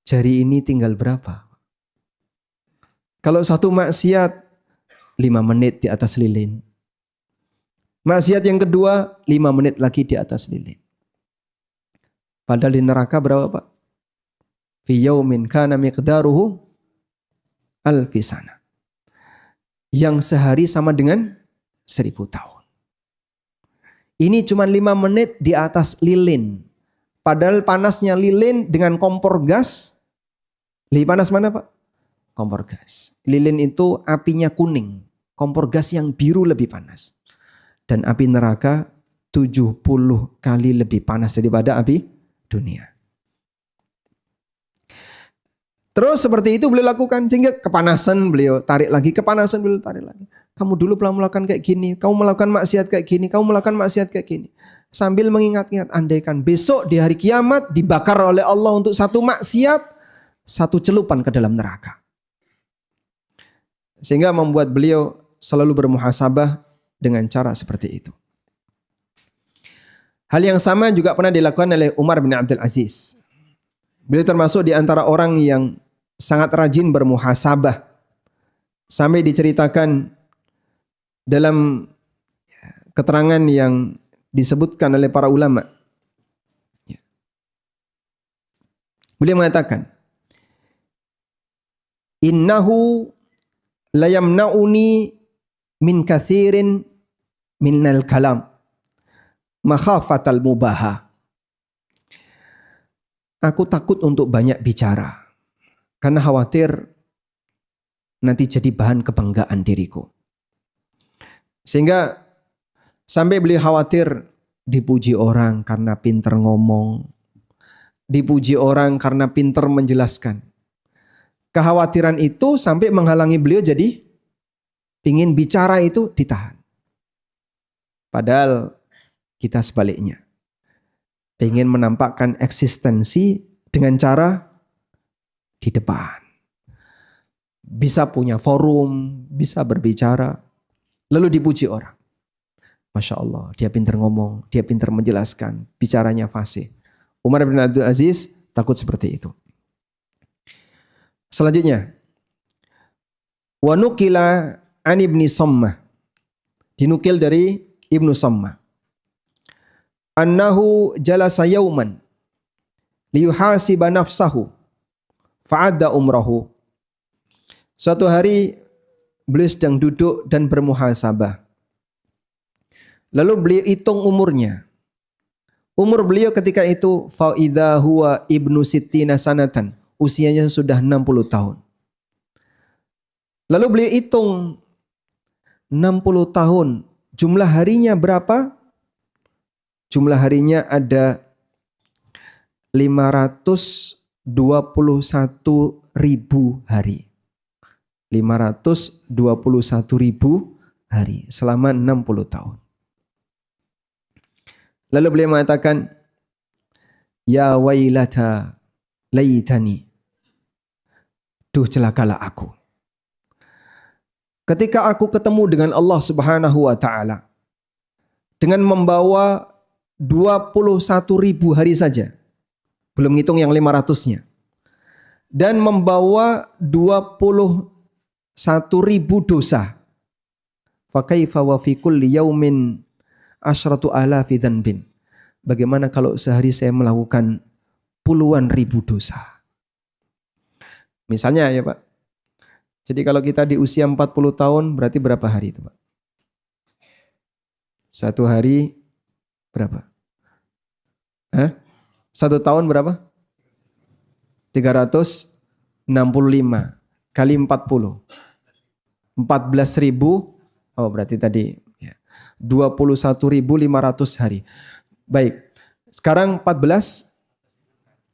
jari ini tinggal berapa? Kalau satu maksiat 5 menit di atas lilin. Maksiat yang kedua 5 menit lagi di atas lilin. Padahal di neraka berapa Pak? Fi yaumin kana miqdaruhu alfi sana. Yang sehari sama dengan 1000 tahun. Ini cuma 5 menit di atas lilin. Padahal panasnya lilin dengan kompor gas. Lebih panas mana Pak? Kompor gas. Lilin itu apinya kuning. Kompor gas yang biru lebih panas. Dan api neraka 70 kali lebih panas daripada api dunia. Terus seperti itu beliau lakukan. Sehingga kepanasan beliau tarik lagi. Kepanasan beliau tarik lagi. Kamu dulu pernah melakukan kayak gini. Kamu melakukan maksiat kayak gini. Kamu melakukan maksiat kayak gini. Sambil mengingat-ingat. Andaikan besok di hari kiamat dibakar oleh Allah untuk satu maksiat. Satu celupan ke dalam neraka. Sehingga membuat beliau selalu bermuhasabah dengan cara seperti itu. Hal yang sama juga pernah dilakukan oleh Umar bin Abdul Aziz. Beliau termasuk di antara orang yang sangat rajin bermuhasabah. Sampai diceritakan dalam keterangan yang disebutkan oleh para ulama. Beliau mengatakan, Innahu layamna'uni min kathirin minal kalam makhafatal mubaha. Aku takut untuk banyak bicara karena khawatir nanti jadi bahan kebanggaan diriku. Sehingga sampai beliau khawatir dipuji orang karena pinter ngomong, dipuji orang karena pinter menjelaskan. Kekhawatiran itu sampai menghalangi beliau jadi ingin bicara itu ditahan. Padahal kita sebaliknya. Ingin menampakkan eksistensi dengan cara di depan. Bisa punya forum, bisa berbicara. Lalu dipuji orang. Masya Allah, dia pintar ngomong, dia pintar menjelaskan, bicaranya fasih. Umar bin Abdul Aziz takut seperti itu. Selanjutnya. Wa nukila an ibni Sammah. Dinukil dari Ibnu Sammah. annahu jalasa yauman liyuhasiba nafsahu fa'adda umrahu. Suatu hari beliau sedang duduk dan bermuhasabah. Lalu beliau hitung umurnya. Umur beliau ketika itu fa idza huwa ibnu sittina sanatan, usianya sudah 60 tahun. Lalu beliau hitung 60 tahun, jumlah harinya berapa? Jumlah harinya ada 521.000 hari. 521.000 hari selama 60 tahun. Lalu beliau mengatakan, ya wailata laitani, duh celakalah aku. Ketika aku ketemu dengan Allah Subhanahu wa taala dengan membawa 21.000 hari saja, belum ngitung yang 500-nya, dan membawa 21.000 dosa. Fa kaifa wa fi kulli yaumin asyratu alafi dzanbin. Bagaimana kalau sehari saya melakukan puluhan ribu dosa? Misalnya ya Pak. Jadi kalau kita di usia 40 tahun berarti berapa hari itu Pak? Satu hari berapa? Satu tahun berapa? 365 kali 40. 14.000. Oh berarti tadi 21.500 hari. Baik. Sekarang 14.500.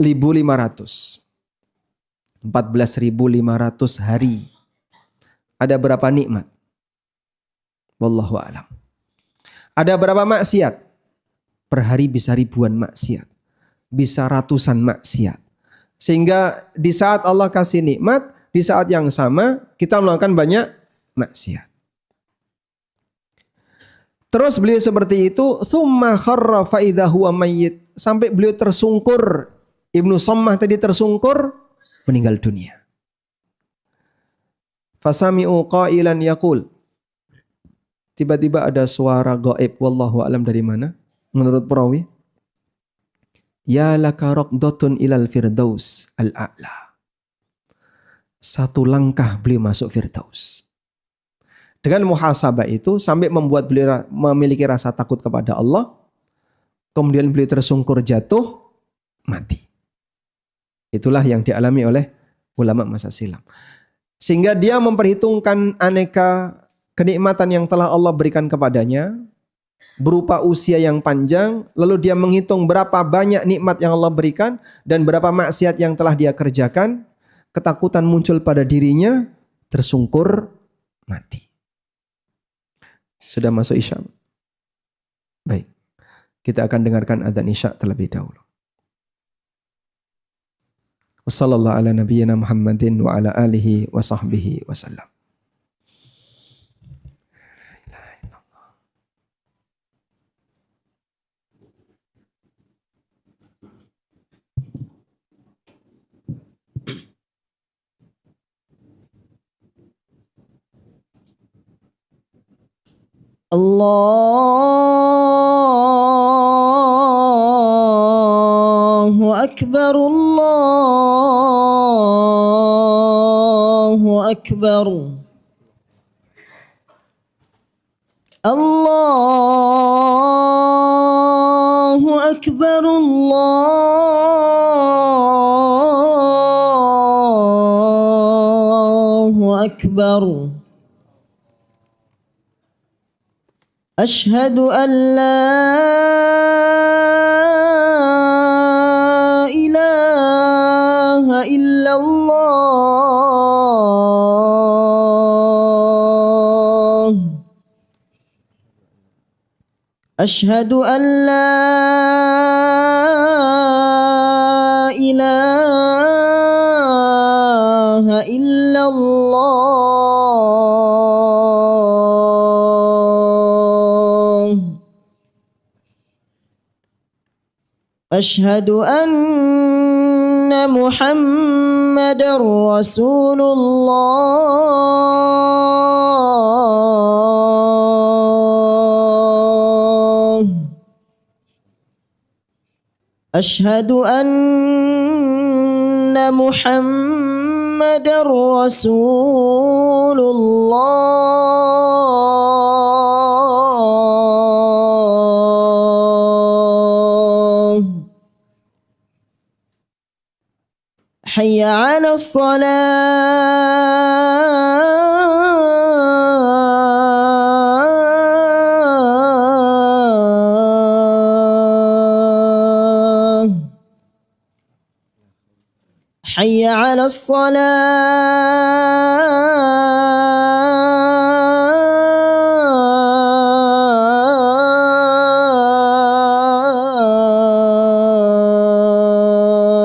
14.500 hari. Ada berapa nikmat? Wallahu a'lam. Ada berapa maksiat? Per hari bisa ribuan maksiat. Bisa ratusan maksiat. Sehingga di saat Allah kasih nikmat, di saat yang sama kita melakukan banyak maksiat. Terus beliau seperti itu, tsumma kharra fa idza huwa mayyit, sampai beliau tersungkur. Ibnu Sammah tadi tersungkur, meninggal dunia. Fasami'u qailan yaqul. Tiba-tiba ada suara gaib, wallahu alam dari mana? Menurut perawi, ya laka raqdatun ilal firdaus al-a'la. Satu langkah beliau masuk firdaus. Dengan muhasabah itu sampai membuat beliau memiliki rasa takut kepada Allah. Kemudian beliau tersungkur jatuh, mati. Itulah yang dialami oleh ulama masa silam. Sehingga dia memperhitungkan aneka kenikmatan yang telah Allah berikan kepadanya berupa usia yang panjang, lalu dia menghitung berapa banyak nikmat yang Allah berikan dan berapa maksiat yang telah dia kerjakan. Ketakutan muncul pada dirinya, tersungkur, mati. Sudah masuk Isya? Baik. Kita akan dengarkan adzan Isya terlebih dahulu. Wassallallahu ala nabiyyina Muhammadin wa ala alihi wa sahbihi wasallam. Allahu Akbar, Allahu Akbar. Allahu Akbar, Allahu Akbar. أشهد أن لا إله إلا الله. أشهد أن لا إله إلا الله. أشهد أن محمدًا رسول الله. أشهد أن محمد رسول الله حي على الصلاة حي على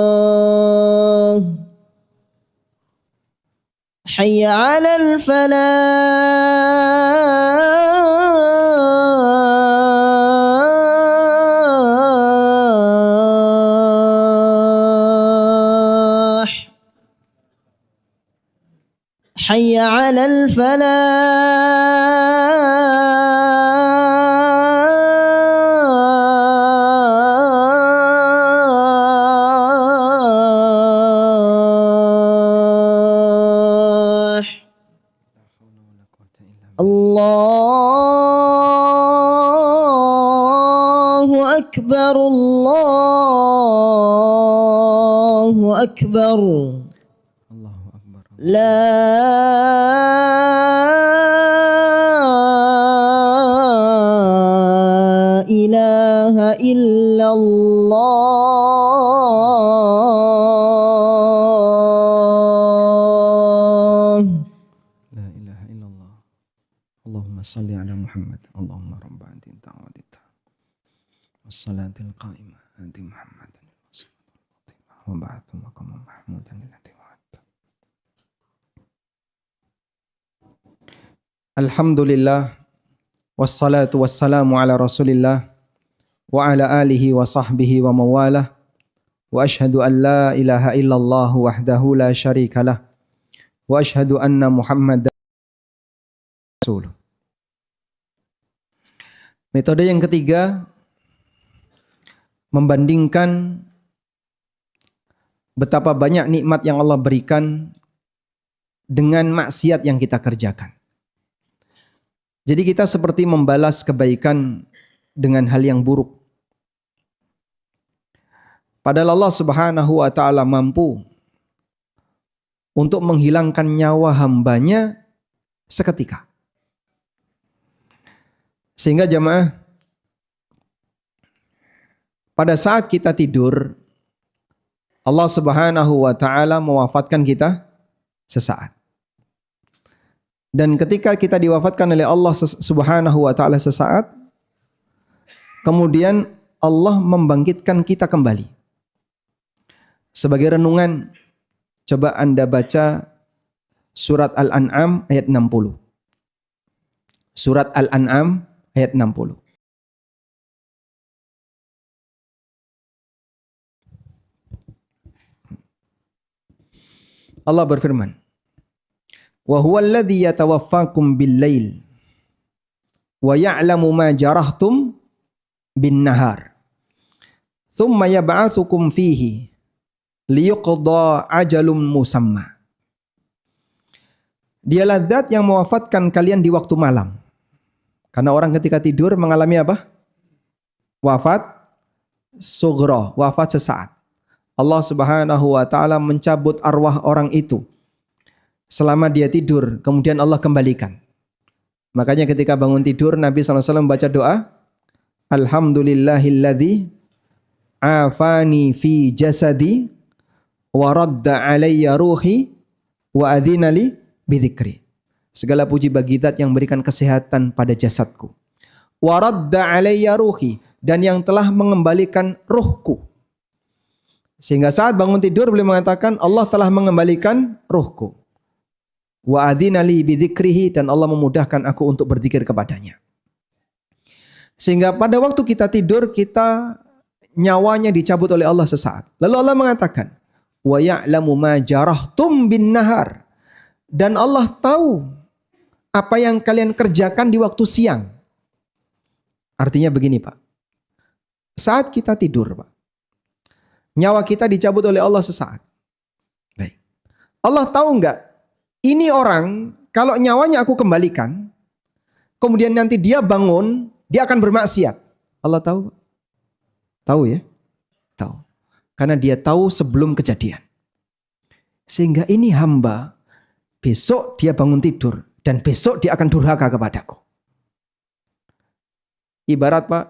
الصلاة حي على الفلاح حي على الفلاح الله أكبر الله أكبر Allahu Akbar. لا إله إلا الله La ilaha illallah. Allahumma salli ala Muhammad. Allahumma rabba antin ta'wadita. Wassalatil qa'imah. Anti Muhammadan. Wa ba'athu maqamah mahmudan illati wa'adta. Alhamdulillah. Wassalatu wassalamu ala rasulillah. Wa ala alihi wa sahbihi wa mawalah. Wa ashhadu an la ilaha illallah wahdahu la syarika lah. Wa ashhadu anna Muhammadan Rasul. Metode yang ketiga, membandingkan betapa banyak nikmat yang Allah berikan dengan maksiat yang kita kerjakan. Jadi kita seperti membalas kebaikan dengan hal yang buruk. Padahal Allah Subhanahu wa taala mampu untuk menghilangkan nyawa hambanya seketika. Sehingga jamaah, pada saat kita tidur, Allah Subhanahu wa taala mewafatkan kita sesaat. Dan ketika kita diwafatkan oleh Allah Subhanahu wa taala sesaat, kemudian Allah membangkitkan kita kembali. Sebagai renungan, coba Anda baca surat Al-An'am ayat 60. Surat Al-An'am ayat 60. Allah berfirman, "Wa huwa alladhi yatawaffakum bil-lail wa ya'lamu ma jarahtum bin-nahar. Tsumma yab'atsukum fihi liyuqda ajalum musamma." Dialah zat yang mewafatkan kalian di waktu malam. Karena orang ketika tidur mengalami apa? Wafat sughra, wafat sesaat. Allah Subhanahu wa taala mencabut arwah orang itu selama dia tidur, kemudian Allah kembalikan. Makanya ketika bangun tidur Nabi SAW membaca doa, Alhamdulillahilladzi afani fi jasadi wa radda alayya ruhi wa adzinali bidzikri. Segala puji bagi Zat yang berikan kesehatan pada jasadku. Wa radda alayya ruhi, dan yang telah mengembalikan ruhku. Sehingga saat bangun tidur beliau mengatakan Allah telah mengembalikan ruhku. Wa adzinali bidzikrihi, dan Allah memudahkan aku untuk berzikir kepadanya. Sehingga pada waktu kita tidur, kita nyawanya dicabut oleh Allah sesaat. Lalu Allah mengatakan, wa ya'lamu ma jarahtum bin nahar, dan Allah tahu apa yang kalian kerjakan di waktu siang. Artinya begini Pak, saat kita tidur Pak, Nyawa kita dicabut oleh Allah sesaat. Baik. Allah tahu enggak? Ini orang kalau nyawanya aku kembalikan, kemudian nanti dia bangun, dia akan bermaksiat. Allah tahu? Tahu ya? Tahu. Karena dia tahu sebelum kejadian. Sehingga ini hamba, besok dia bangun tidur dan besok dia akan durhaka kepadaku. Ibarat Pak,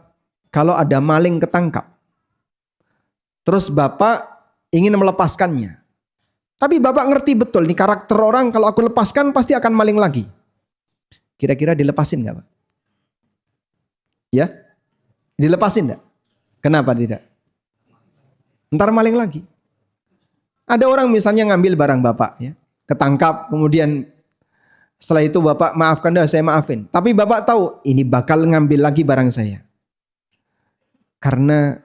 kalau ada maling ketangkap, terus Bapak ingin melepaskannya. Tapi Bapak ngerti betul, ini karakter orang kalau aku lepaskan pasti akan maling lagi. Kira-kira dilepasin gak Pak? Ya? Dilepasin gak? Kenapa tidak? Ntar maling lagi. Ada orang misalnya ngambil barang Bapak, ya, ketangkap, kemudian setelah itu Bapak maafkan dah, saya maafin. Tapi Bapak tahu ini bakal ngambil lagi barang saya. Karena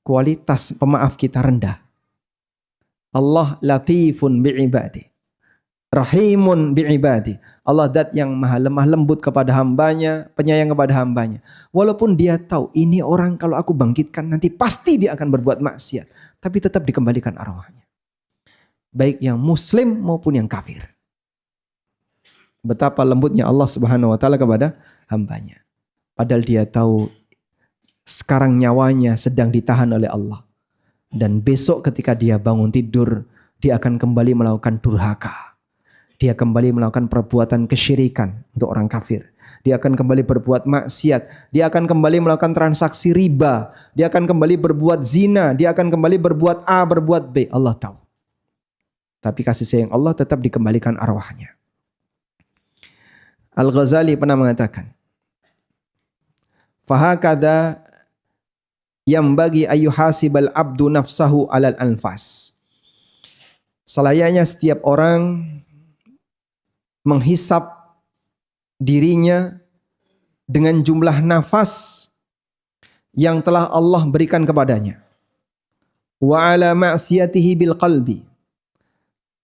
kualitas pemaaf kita rendah. Allah latifun bi'ibadi. Rahimun bi'ibadi. Allah dat yang maha lemah lembut kepada hambanya, penyayang kepada hambanya. Walaupun dia tahu ini orang kalau aku bangkitkan nanti pasti dia akan berbuat maksiat. Tapi tetap dikembalikan arwahnya. Baik yang muslim maupun yang kafir. Betapa lembutnya Allah Subhanahu wa taala kepada hambanya. Padahal dia tahu sekarang nyawanya sedang ditahan oleh Allah. Dan besok ketika dia bangun tidur, dia akan kembali melakukan durhaka. Dia kembali melakukan perbuatan kesyirikan untuk orang kafir. Dia akan kembali berbuat maksiat. Dia akan kembali melakukan transaksi riba. Dia akan kembali berbuat zina. Dia akan kembali berbuat A, berbuat B. Allah tahu. Tapi kasih sayang Allah tetap dikembalikan arwahnya. Al-Ghazali pernah mengatakan, fahakadha yambagi ayyuhasibal abdu nafsahu alal anfas. Selayaknya setiap orang menghisap dirinya dengan jumlah nafas yang telah Allah berikan kepadanya. Wa ala ma'siyatihi bil qalbi.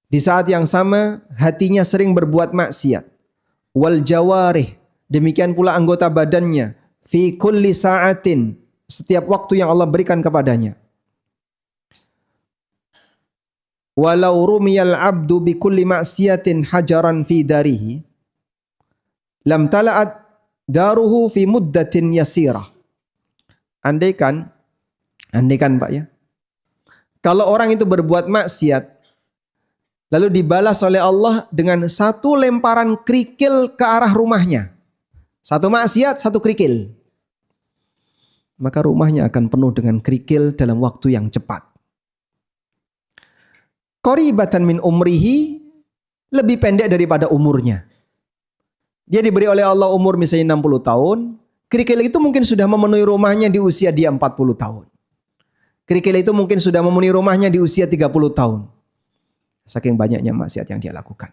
Di saat yang sama hatinya sering berbuat maksiat. Wal jawarih, demikian pula anggota badannya. Fi kulli sa'atin, setiap waktu yang Allah berikan kepadanya. Walau rumiyal abdu bi kulli ma'siyatin hajaran fi darihi lam tala'at daruhu fi muddatin yasirah. Andaikan Pak ya, kalau orang itu berbuat maksiat lalu dibalas oleh Allah dengan satu lemparan kerikil ke arah rumahnya. Satu maksiat, satu kerikil. Maka rumahnya akan penuh dengan kerikil dalam waktu yang cepat. Qaribatan min umrihi, lebih pendek daripada umurnya. Dia diberi oleh Allah umur misalnya 60 tahun. Kerikil itu mungkin sudah memenuhi rumahnya di usia dia 40 tahun. Kerikil itu mungkin sudah memenuhi rumahnya di usia 30 tahun. Saking banyaknya maksiat yang dia lakukan.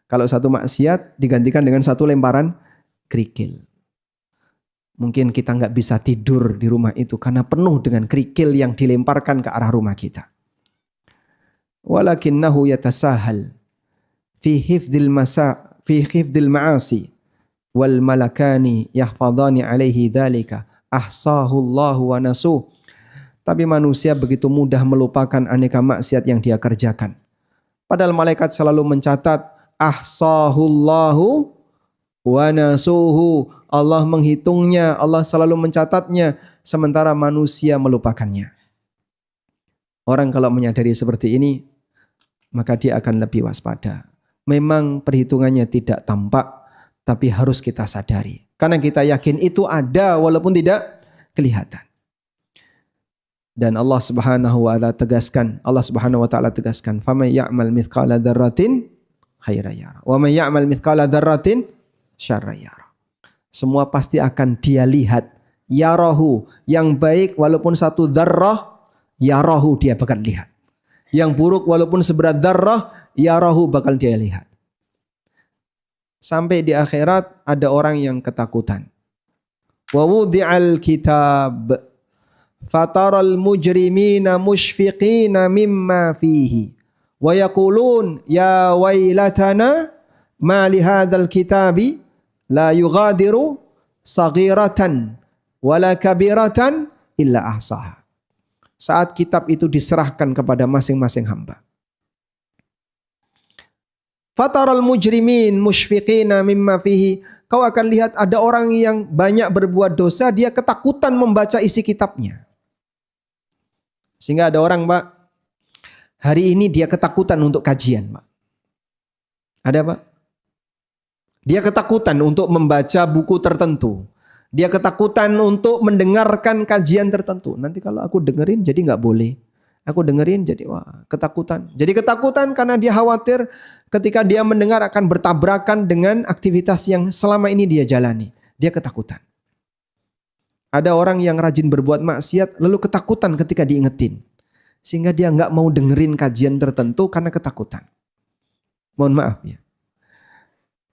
Kalau satu maksiat digantikan dengan satu lemparan kerikil. Mungkin kita nggak bisa tidur di rumah itu karena penuh dengan kerikil yang dilemparkan ke arah rumah kita. Walakinnahu yatasahal fi hifdil ma'asi wal malakani yahfadhani alaihi dzalika ahsahu Allahu wa nasuh. Tapi manusia begitu mudah melupakan aneka maksiat yang dia kerjakan. Padahal malaikat selalu mencatat ahsahu Allahu wa nasuhu. Allah menghitungnya, Allah selalu mencatatnya, sementara manusia melupakannya. Orang kalau menyadari seperti ini, maka dia akan lebih waspada. Memang perhitungannya tidak tampak, tapi harus kita sadari. Karena kita yakin itu ada walaupun tidak kelihatan. Dan Allah Subhanahu wa taala tegaskan, "Faman ya'mal mithqala dzarratin khairan yara, wa man ya'mal mithqala dzarratin syarran yara." Semua pasti akan dia lihat. Yarahu, yang baik walaupun satu dzarrah, yarahu dia bakal lihat. Yang buruk walaupun seberat dzarrah, yarahu bakal dia lihat. Sampai di akhirat ada orang yang ketakutan. Wa wudi'al kitab fataral mujrimina mushfiqina mimma fihi wa yaqulun ya wailatana ma li hadzal kitabi la yughadiru saghiratan wala kabiratan illa ahsaha. saat kitab itu diserahkan kepada masing-masing hamba. Fataral mujrimin musyfiqina mimma fihi. Kau akan lihat ada orang yang banyak berbuat dosa, dia ketakutan membaca isi kitabnya. Sehingga ada orang, Pak, hari ini dia ketakutan untuk kajian, Pak. Ada, Pak? Dia ketakutan untuk membaca buku tertentu. Dia ketakutan untuk mendengarkan kajian tertentu. Nanti kalau aku dengerin jadi nggak boleh. Aku dengerin jadi ketakutan. Jadi ketakutan karena dia khawatir ketika dia mendengar akan bertabrakan dengan aktivitas yang selama ini dia jalani. Dia ketakutan. Ada orang yang rajin berbuat maksiat lalu ketakutan ketika diingetin. Sehingga dia nggak mau dengerin kajian tertentu karena ketakutan. Mohon maaf ya.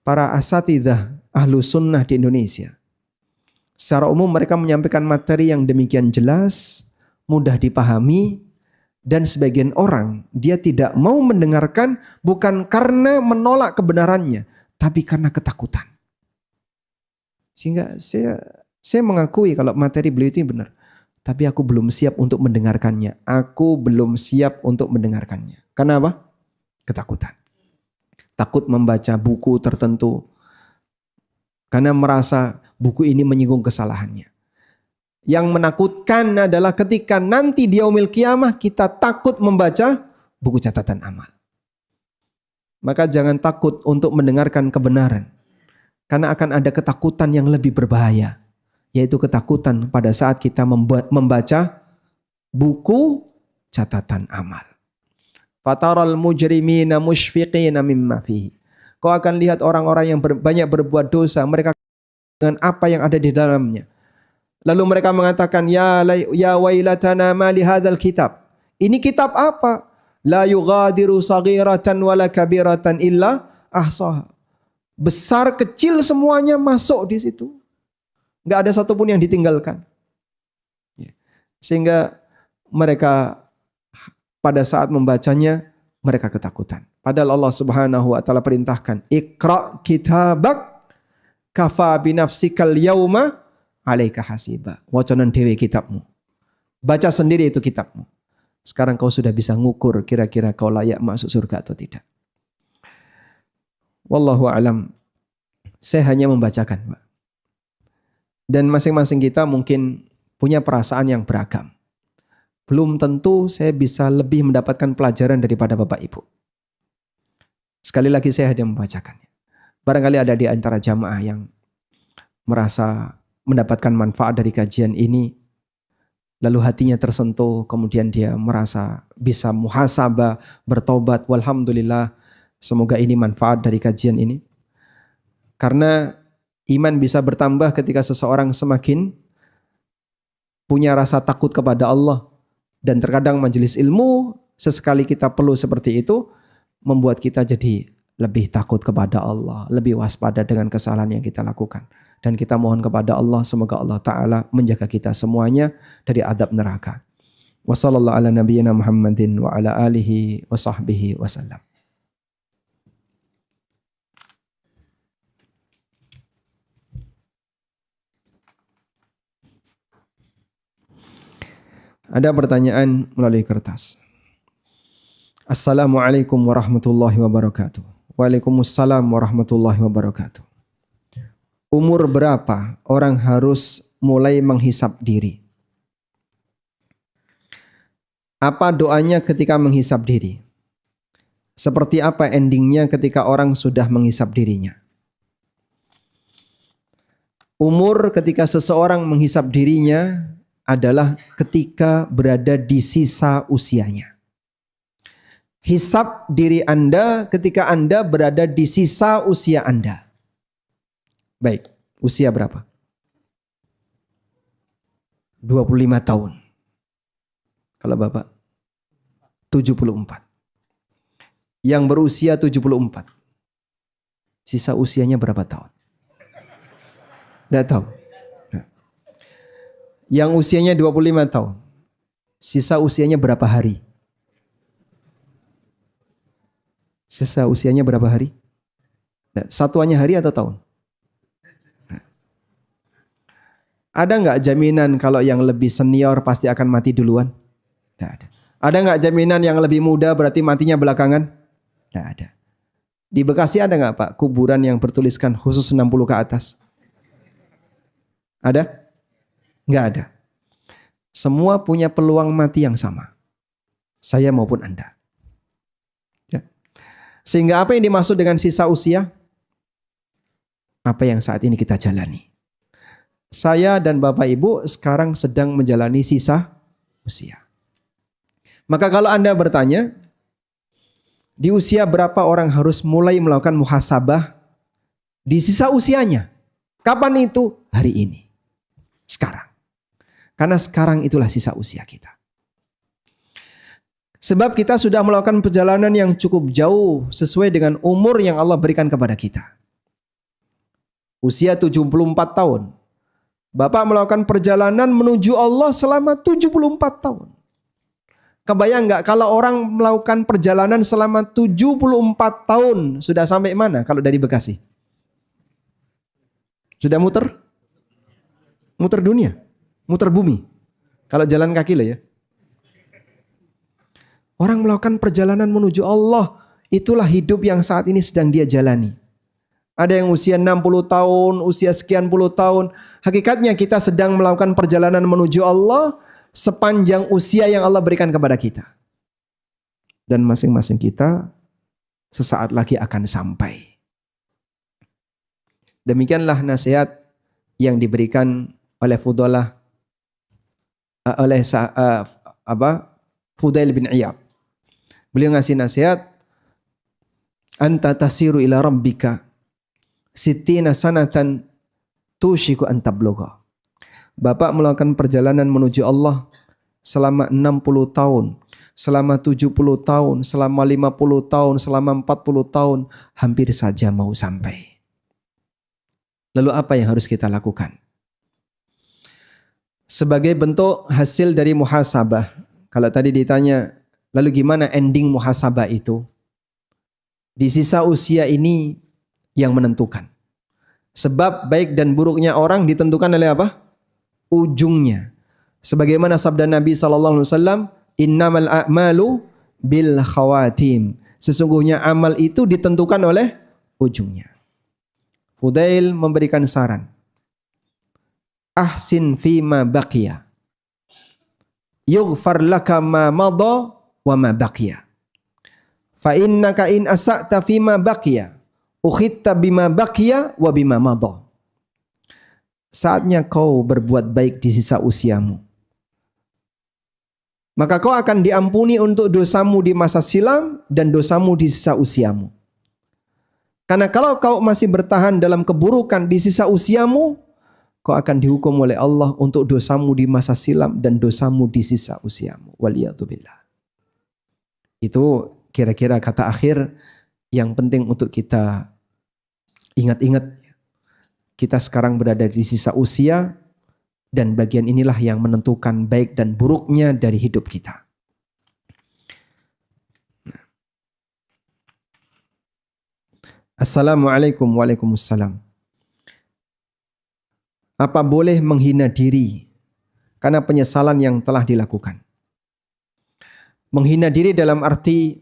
Para asatidzah ahlu sunnah di Indonesia. Secara umum mereka menyampaikan materi yang demikian jelas, mudah dipahami, dan sebagian orang dia tidak mau mendengarkan bukan karena menolak kebenarannya, tapi karena ketakutan. Sehingga saya mengakui kalau materi beliau itu benar, tapi aku belum siap untuk mendengarkannya. Aku belum siap untuk mendengarkannya. Karena apa? Ketakutan. Takut membaca buku tertentu karena merasa buku ini menyinggung kesalahannya. Yang menakutkan adalah ketika nanti di yaumil qiyamah kita takut membaca buku catatan amal. Maka jangan takut untuk mendengarkan kebenaran. Karena akan ada ketakutan yang lebih berbahaya. Yaitu ketakutan pada saat kita membaca buku catatan amal. Fataral mujrimina musyfiqina mimma fihi. Kau akan lihat orang-orang yang banyak berbuat dosa, mereka dengan apa yang ada di dalamnya. Lalu mereka mengatakan, ya wailatana ma li hadzal kitab. Ini kitab apa? La yughadiru saghiratan wala kabiratan illa ahsaha. Besar kecil semuanya masuk di situ. Enggak ada satupun yang ditinggalkan. Sehingga mereka pada saat membacanya mereka ketakutan. Padahal Allah Subhanahu wa taala perintahkan, Iqra kitabak kafa binafsikal yauma alaika hasiba. Wacanan dewe kitabmu. Baca sendiri itu kitabmu. Sekarang kau sudah bisa ngukur kira-kira kau layak masuk surga atau tidak. Wallahu alam. Saya hanya membacakan, Pak. Dan masing-masing kita mungkin punya perasaan yang beragam. Belum tentu saya bisa lebih mendapatkan pelajaran daripada Bapak Ibu. Sekali lagi saya hanya membacakannya. Barangkali ada di antara jamaah yang merasa mendapatkan manfaat dari kajian ini, lalu hatinya tersentuh, kemudian dia merasa bisa muhasabah, bertobat. Walhamdulillah, semoga ini manfaat dari kajian ini. Karena iman bisa bertambah ketika seseorang semakin punya rasa takut kepada Allah. Dan terkadang majelis ilmu, sesekali kita perlu seperti itu, membuat kita jadi lebih takut kepada Allah, lebih waspada dengan kesalahan yang kita lakukan. Dan kita mohon kepada Allah, semoga Allah Ta'ala menjaga kita semuanya dari adab neraka. Wassallallahu ala nabiyyina Muhammadin wa ala alihi wa sahbihi wasallam. Ada pertanyaan melalui kertas. Assalamualaikum warahmatullahi wabarakatuh. Waalaikumsalam warahmatullahi wabarakatuh. Umur berapa orang harus mulai menghisap diri? Apa doanya ketika menghisap diri? Seperti apa endingnya ketika orang sudah menghisap dirinya? Umur ketika seseorang menghisap dirinya adalah ketika berada di sisa usianya. Hisap diri Anda ketika Anda berada di sisa usia Anda. Baik, usia berapa? 25 tahun. Kalau Bapak? 74. Yang berusia 74. Sisa usianya berapa tahun? Tidak tahu. Yang usianya 25 tahun. Sisa usianya berapa hari? Sisa usianya berapa hari? Satuannya hari atau tahun? Ada nggak jaminan kalau yang lebih senior pasti akan mati duluan? Tidak ada. Ada nggak jaminan yang lebih muda berarti matinya belakangan? Tidak ada. Di Bekasi ada nggak Pak kuburan yang bertuliskan khusus 60 ke atas? Ada? Nggak ada. Semua punya peluang mati yang sama. Saya maupun Anda. Ya. Sehingga apa yang dimaksud dengan sisa usia? Apa yang saat ini kita jalani. Saya dan Bapak Ibu sekarang sedang menjalani sisa usia. Maka kalau Anda bertanya, di usia berapa orang harus mulai melakukan muhasabah di sisa usianya? Kapan itu? Hari ini. Sekarang. Karena sekarang itulah sisa usia kita. Sebab kita sudah melakukan perjalanan yang cukup jauh sesuai dengan umur yang Allah berikan kepada kita. Usia 74 tahun. Bapak melakukan perjalanan menuju Allah selama 74 tahun. Kebayang nggak kalau orang melakukan perjalanan selama 74 tahun sudah sampai mana kalau dari Bekasi? Sudah muter? Muter dunia? Muter bumi? Kalau jalan kaki lah ya. Orang melakukan perjalanan menuju Allah, itulah hidup yang saat ini sedang dia jalani. Ada yang usia 60 tahun, usia sekian puluh tahun. Hakikatnya kita sedang melakukan perjalanan menuju Allah sepanjang usia yang Allah berikan kepada kita. Dan masing-masing kita sesaat lagi akan sampai. Demikianlah nasihat yang diberikan oleh Fudalah Fudail bin Iyad. Beliau ngasih nasihat, anta tasiru ila rabbika sittina sanatan tushiku an tablugha. Bapak melakukan perjalanan menuju Allah selama 60 tahun, selama 70 tahun, selama 50 tahun, selama 40 tahun, hampir saja mau sampai. Lalu apa yang harus kita lakukan? Sebagai bentuk hasil dari muhasabah, kalau tadi ditanya, lalu gimana ending muhasabah itu? Di sisa usia ini yang menentukan. Sebab baik dan buruknya orang ditentukan oleh apa? Ujungnya. Sebagaimana sabda Nabi SAW, innamal a'malu bil khawatim. Sesungguhnya amal itu ditentukan oleh ujungnya. Fudail memberikan saran. Ahsin fima baqiya. Yughfar laka ma madha wa ma baqiya. Fa innaka in asa'ta fima baqiya ukhitta bima baqiya wa bima madha. Saatnya kau berbuat baik di sisa usiamu. Maka kau akan diampuni untuk dosamu di masa silam dan dosamu di sisa usiamu. Karena kalau kau masih bertahan dalam keburukan di sisa usiamu, kau akan dihukum oleh Allah untuk dosamu di masa silam dan dosamu di sisa usiamu. Waliyatubillah. Itu kira-kira kata akhir yang penting untuk kita ingat-ingat. Kita sekarang berada di sisa usia dan bagian inilah yang menentukan baik dan buruknya dari hidup kita. Assalamualaikum waalaikumsalam. Apa boleh menghina diri karena penyesalan yang telah dilakukan? Menghina diri dalam arti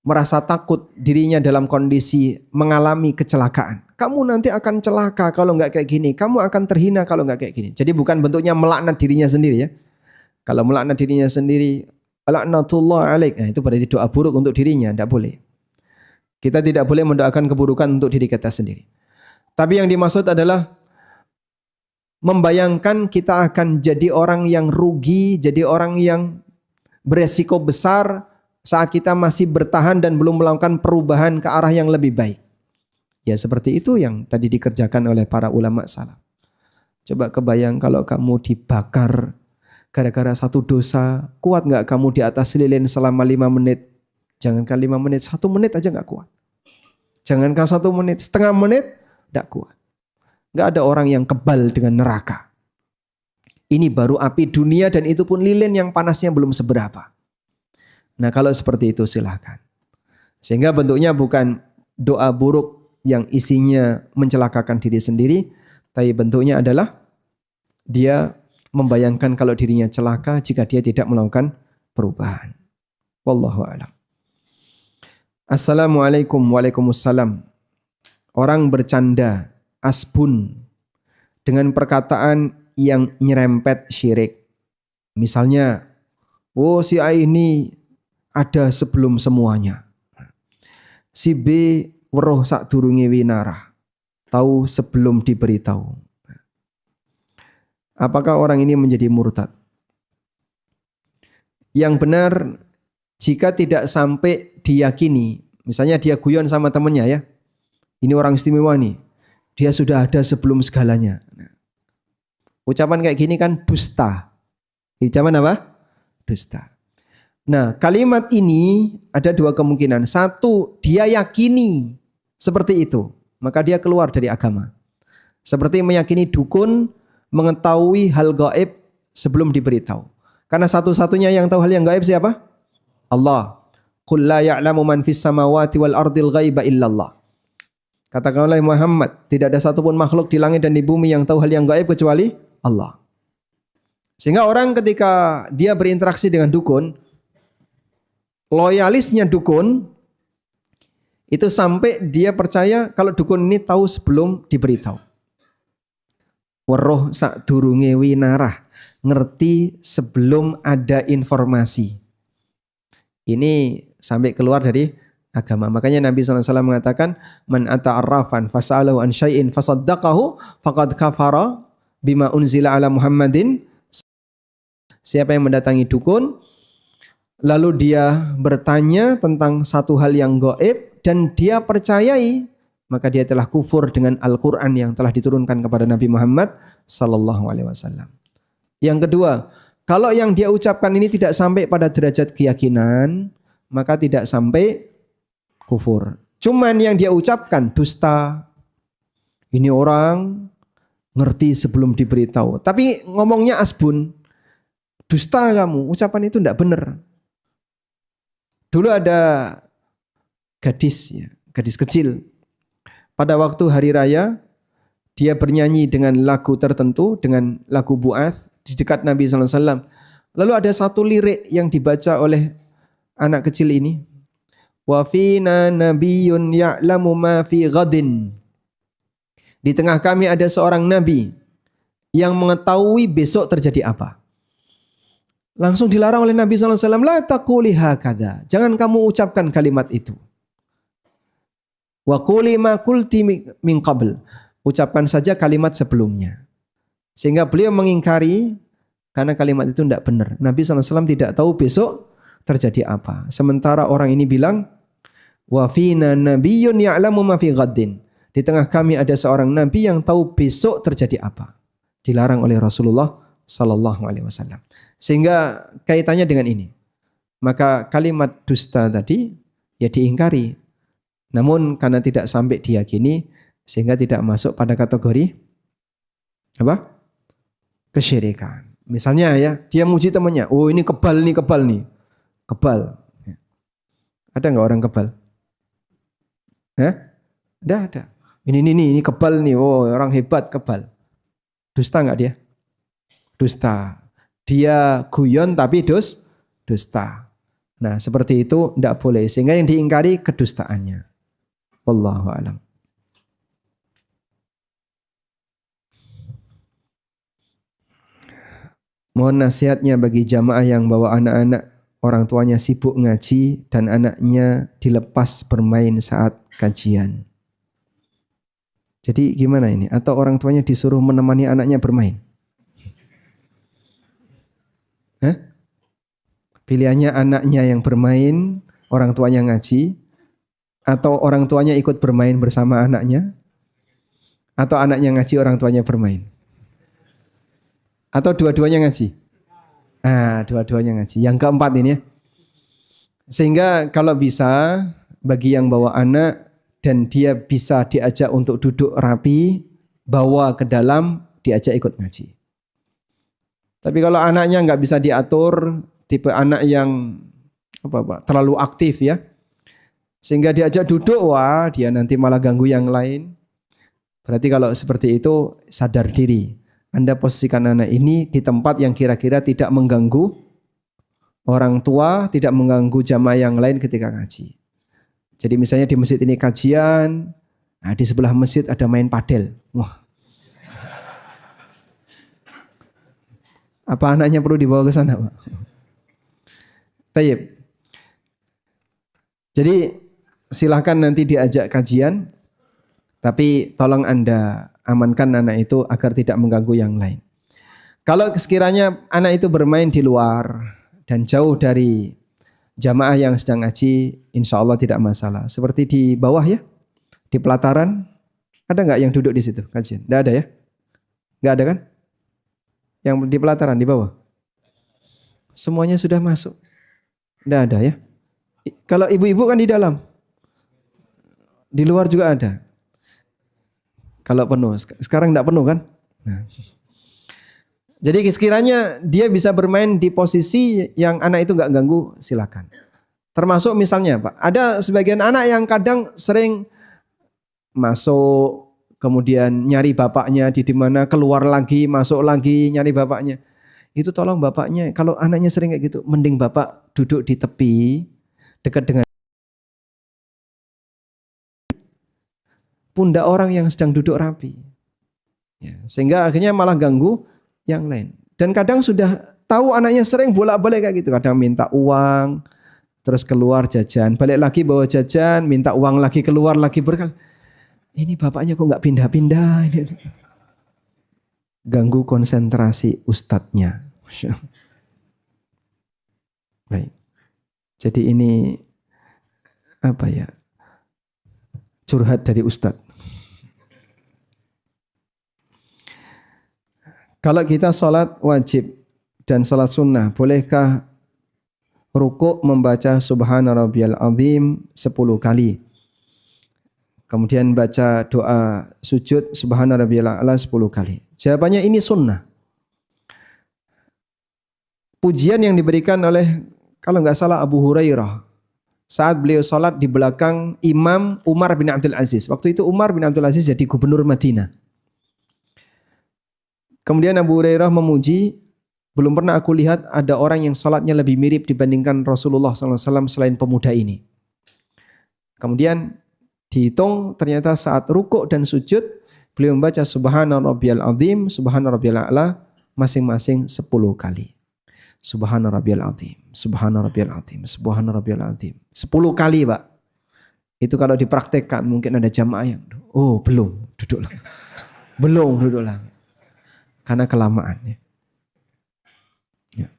merasa takut dirinya dalam kondisi mengalami kecelakaan. Kamu nanti akan celaka kalau nggak kayak gini. Kamu akan terhina kalau nggak kayak gini. Jadi bukan bentuknya melaknat dirinya sendiri ya. Kalau melaknat dirinya sendiri, laknatullah alaik. Nah, itu berarti doa buruk untuk dirinya. Tidak boleh. Kita tidak boleh mendoakan keburukan untuk diri kita sendiri. Tapi yang dimaksud adalah membayangkan kita akan jadi orang yang rugi, jadi orang yang beresiko besar saat kita masih bertahan dan belum melakukan perubahan ke arah yang lebih baik. Ya seperti itu yang tadi dikerjakan oleh para ulama salaf. Coba kebayang kalau kamu dibakar gara-gara satu dosa, kuat nggak kamu di atas lilin selama 5 menit? Jangankan 5 menit, 1 menit aja nggak kuat. Jangankan 1 menit, setengah menit nggak kuat. Nggak ada orang yang kebal dengan neraka. Ini baru api dunia dan itu pun lilin yang panasnya belum seberapa. Nah kalau seperti itu silahkan. Sehingga bentuknya bukan doa buruk yang isinya mencelakakan diri sendiri, tapi bentuknya adalah dia membayangkan kalau dirinya celaka jika dia tidak melakukan perubahan. Wallahu a'lam. Assalamualaikum. Waalaikumsalam. Orang bercanda asbun dengan perkataan yang nyerempet syirik. Misalnya, oh si A ini ada sebelum semuanya. Si B weruh sakdurunge winarah. Tahu sebelum diberitahu. Apakah orang ini menjadi murtad? Yang benar, jika tidak sampai diyakini, misalnya dia guyon sama temannya ya, ini orang istimewa nih, dia sudah ada sebelum segalanya. Ucapan kayak gini kan dusta. Ucapan apa? Dusta. Nah, kalimat ini ada dua kemungkinan. Satu, dia yakini seperti itu, maka dia keluar dari agama. Seperti meyakini dukun mengetahui hal gaib sebelum diberitahu. Karena satu-satunya yang tahu hal yang gaib siapa? Allah. Qul la ya'lamu man fis samawati wal ardil ghaiba illallah. Katakanlah Muhammad, tidak ada satupun makhluk di langit dan di bumi yang tahu hal yang gaib kecuali Allah. Sehingga orang ketika dia berinteraksi dengan dukun, loyalisnya dukun itu sampai dia percaya kalau dukun ini tahu sebelum diberitahu. Weruh sakdurunge winarah, ngerti sebelum ada informasi. Ini sampai keluar dari agama. Makanya Nabi SAW mengatakan, man ata'arrafan fasa'alahu an syai'in fasaddaqahu faqad kafara bima unzila ala Muhammadin. Siapa yang mendatangi dukun lalu dia bertanya tentang satu hal yang gaib dan dia percayai, maka dia telah kufur dengan Al-Quran yang telah diturunkan kepada Nabi Muhammad sallallahu alaihi wasallam. Yang kedua, kalau yang dia ucapkan ini tidak sampai pada derajat keyakinan, maka tidak sampai kufur. Cuman yang dia ucapkan dusta. Ini orang ngerti sebelum diberitahu. Tapi ngomongnya asbun. Dusta kamu, ucapan itu tidak benar. Dulu ada gadis kecil. Pada waktu hari raya, dia bernyanyi dengan lagu tertentu, dengan lagu Bu'ath di dekat Nabi SAW. Lalu ada satu lirik yang dibaca oleh anak kecil ini. Wa fina nabiyyun ya'lamu ma fi ghadin. Di tengah kami ada seorang nabi yang mengetahui besok terjadi apa. Langsung dilarang oleh Nabi SAW. La taquli hakadha. Jangan kamu ucapkan kalimat itu. Wa quli ma qulti min qabl. Ucapkan saja kalimat sebelumnya. Sehingga beliau mengingkari karena kalimat itu tidak benar. Nabi SAW tidak tahu besok terjadi apa. Sementara orang ini bilang, wa fina nabiyyun ya'lamu ma fi ghaddin. Di tengah kami ada seorang nabi yang tahu besok terjadi apa. Dilarang oleh Rasulullah sallallahu alaihi wasallam. Sehingga kaitannya dengan ini. Maka kalimat dusta tadi ya diingkari. Namun karena tidak sampai diyakini sehingga tidak masuk pada kategori apa? Kesyirikan. Misalnya ya, dia muji temannya, oh ini kebal nih. Kebal. Ada enggak orang kebal? Tidak ada. Ini kebal nih, oh orang hebat kebal. Dusta enggak dia? Dusta. Dia guyon tapi dusta. Nah seperti itu tidak boleh. Sehingga yang diingkari kedustaannya. Wallahu a'lam. Mohon nasihatnya bagi jamaah yang bawa anak-anak, orang tuanya sibuk ngaji dan anaknya dilepas bermain saat kajian. Jadi gimana ini? Atau orang tuanya disuruh menemani anaknya bermain? Pilihannya anaknya yang bermain, orang tuanya ngaji, atau orang tuanya ikut bermain bersama anaknya, atau anaknya ngaji, orang tuanya bermain. Atau dua-duanya ngaji? Dua-duanya ngaji. Yang keempat ini ya. Sehingga kalau bisa bagi yang bawa anak dan dia bisa diajak untuk duduk rapi, bawa ke dalam, diajak ikut ngaji. Tapi kalau anaknya nggak bisa diatur, tipe anak yang terlalu aktif ya, sehingga diajak duduk, wah dia nanti malah ganggu yang lain. Berarti kalau seperti itu sadar diri. Anda posisikan anak ini di tempat yang kira-kira tidak mengganggu orang tua, tidak mengganggu jamaah yang lain ketika ngaji. Jadi misalnya di masjid ini kajian, nah di sebelah masjid ada main padel. Wah. Apa anaknya perlu dibawa ke sana, Pak? Tayyib. Jadi silahkan nanti diajak kajian, tapi tolong Anda amankan anak itu agar tidak mengganggu yang lain. Kalau sekiranya anak itu bermain di luar dan jauh dari jamaah yang sedang ngaji, insya Allah tidak masalah. Seperti di bawah ya, di pelataran, ada nggak yang duduk di situ kajian? Nggak ada ya? Nggak ada kan? Yang di pelataran di bawah? Semuanya sudah masuk. Nggak ada ya? Kalau ibu-ibu kan di dalam, di luar juga ada. Kalau penuh, sekarang tidak penuh kan? Nah. Jadi sekiranya dia bisa bermain di posisi yang anak itu nggak ganggu, silakan. Termasuk misalnya Pak, ada sebagian anak yang kadang sering masuk, kemudian nyari bapaknya di mana, keluar lagi, masuk lagi nyari bapaknya. Itu tolong bapaknya, kalau anaknya sering kayak gitu, mending bapak duduk di tepi, dekat dengan pundak orang yang sedang duduk rapi. Ya, sehingga akhirnya malah ganggu yang lain. Dan kadang sudah tahu anaknya sering bolak-balik kayak gitu. Kadang minta uang, terus keluar jajan. Balik lagi bawa jajan, minta uang lagi, keluar lagi berkali. Ini bapaknya kok nggak pindah-pindah. Ganggu konsentrasi ustadznya. Baik. Jadi ini apa ya? Curhat dari ustadz. Kalau kita sholat wajib dan sholat sunnah, bolehkah rukuk membaca Subhana Rabbiyal Azim 10 kali? Kemudian baca doa sujud Subhana Rabbiyal A'la 10 kali. Jawabannya ini sunnah. Pujian yang diberikan oleh, kalau nggak salah, Abu Hurairah saat beliau sholat di belakang Imam Umar bin Abdul Aziz. Waktu itu Umar bin Abdul Aziz jadi gubernur Madinah. Kemudian Abu Hurairah memuji, belum pernah aku lihat ada orang yang sholatnya lebih mirip dibandingkan Rasulullah SAW selain pemuda ini. Kemudian dihitung ternyata saat rukuk dan sujud, beliau membaca Subhana Rabbiyal Azim, Subhana Rabbiyal A'la masing-masing 10 kali. Subhana Rabbiyal Azim, Subhana Rabbiyal Azim, Subhana Rabbiyal Azim. 10 kali Pak. Itu kalau dipraktekkan mungkin ada jamaah yang, oh belum, duduklah. Belum, duduklah. Karena kelamaan. Ya.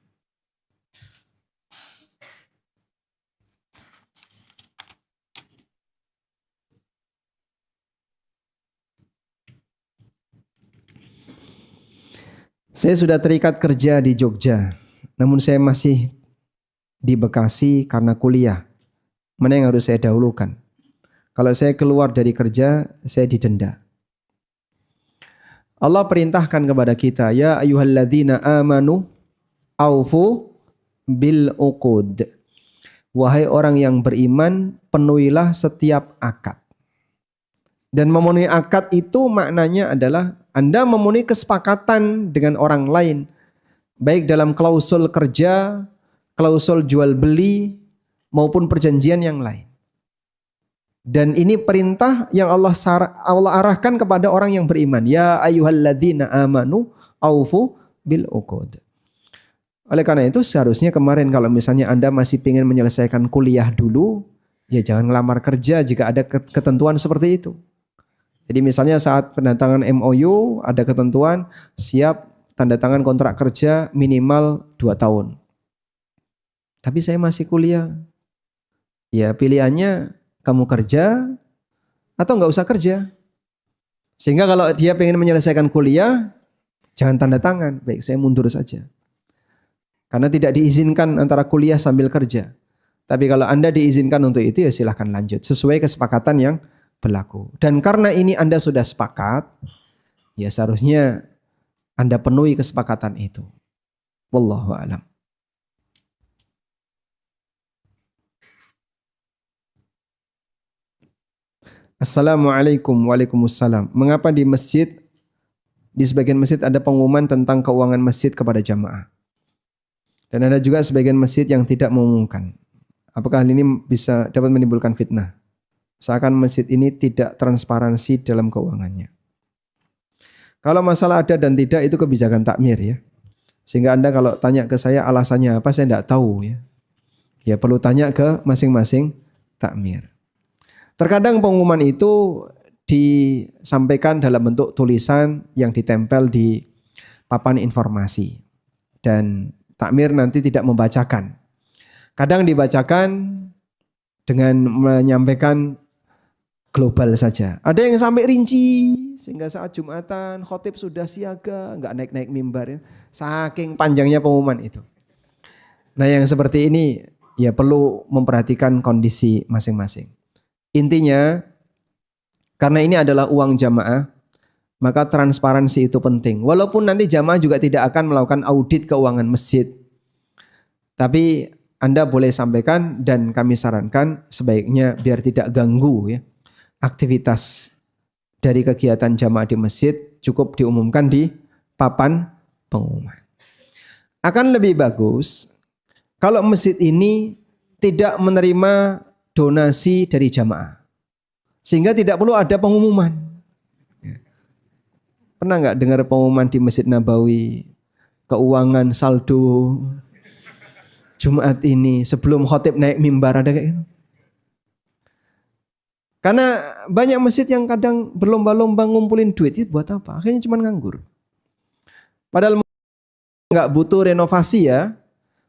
Saya sudah terikat kerja di Jogja, namun saya masih di Bekasi karena kuliah. Mana yang harus saya dahulukan? Kalau saya keluar dari kerja, saya didenda. Allah perintahkan kepada kita, ya ayyuhalladzina amanu aufu bil uqud. Wahai orang yang beriman, penuhilah setiap akad. Dan memenuhi akad itu maknanya adalah Anda memenuhi kesepakatan dengan orang lain, baik dalam klausul kerja, klausul jual beli, maupun perjanjian yang lain. Dan ini perintah yang Allah arahkan kepada orang yang beriman. Ya ayyuhalladzina amanu aufu bil uqud. Oleh karena itu seharusnya kemarin kalau misalnya Anda masih ingin menyelesaikan kuliah dulu, ya jangan ngelamar kerja jika ada ketentuan seperti itu. Jadi misalnya saat penandatangan MOU ada ketentuan siap tanda tangan kontrak kerja minimal 2 tahun. Tapi saya masih kuliah. Ya pilihannya kamu kerja atau nggak usah kerja. Sehingga kalau dia pengen menyelesaikan kuliah, jangan tanda tangan. Baik, saya mundur saja. Karena tidak diizinkan antara kuliah sambil kerja. Tapi kalau Anda diizinkan untuk itu, ya silahkan lanjut. Sesuai kesepakatan yang berlaku. Dan karena ini Anda sudah sepakat, ya seharusnya Anda penuhi kesepakatan itu. Wallahu a'lam. Assalamualaikum. Waalaikumsalam. Mengapa di masjid di sebagian masjid ada pengumuman tentang keuangan masjid kepada jamaah. Dan ada juga sebagian masjid yang tidak mengumumkan. Apakah hal ini bisa dapat menimbulkan fitnah? Seakan masjid ini tidak transparansi dalam keuangannya. Kalau masalah ada dan tidak itu kebijakan takmir ya. Sehingga Anda kalau tanya ke saya alasannya apa saya tidak tahu ya. Ya perlu tanya ke masing-masing takmir. Terkadang pengumuman itu disampaikan dalam bentuk tulisan yang ditempel di papan informasi. Dan takmir nanti tidak membacakan. Kadang dibacakan dengan menyampaikan global saja. Ada yang sampai rinci sehingga saat Jumatan khotib sudah siaga, nggak naik-naik mimbar ya. Saking panjangnya pengumuman itu. Nah yang seperti ini ya perlu memperhatikan kondisi masing-masing. Intinya karena ini adalah uang jamaah, maka transparansi itu penting. Walaupun nanti jamaah juga tidak akan melakukan audit keuangan masjid. Tapi Anda boleh sampaikan dan kami sarankan sebaiknya biar tidak ganggu ya. Aktivitas dari kegiatan jamaah di masjid cukup diumumkan di papan pengumuman. Akan lebih bagus kalau masjid ini tidak menerima donasi dari jamaah. Sehingga tidak perlu ada pengumuman. Pernah nggak dengar pengumuman di Masjid Nabawi, keuangan saldo Jumat ini sebelum khotib naik mimbar, ada kayak gitu? Karena banyak masjid yang kadang berlomba-lomba ngumpulin duit itu buat apa? Akhirnya cuma nganggur. Padahal nggak butuh renovasi ya,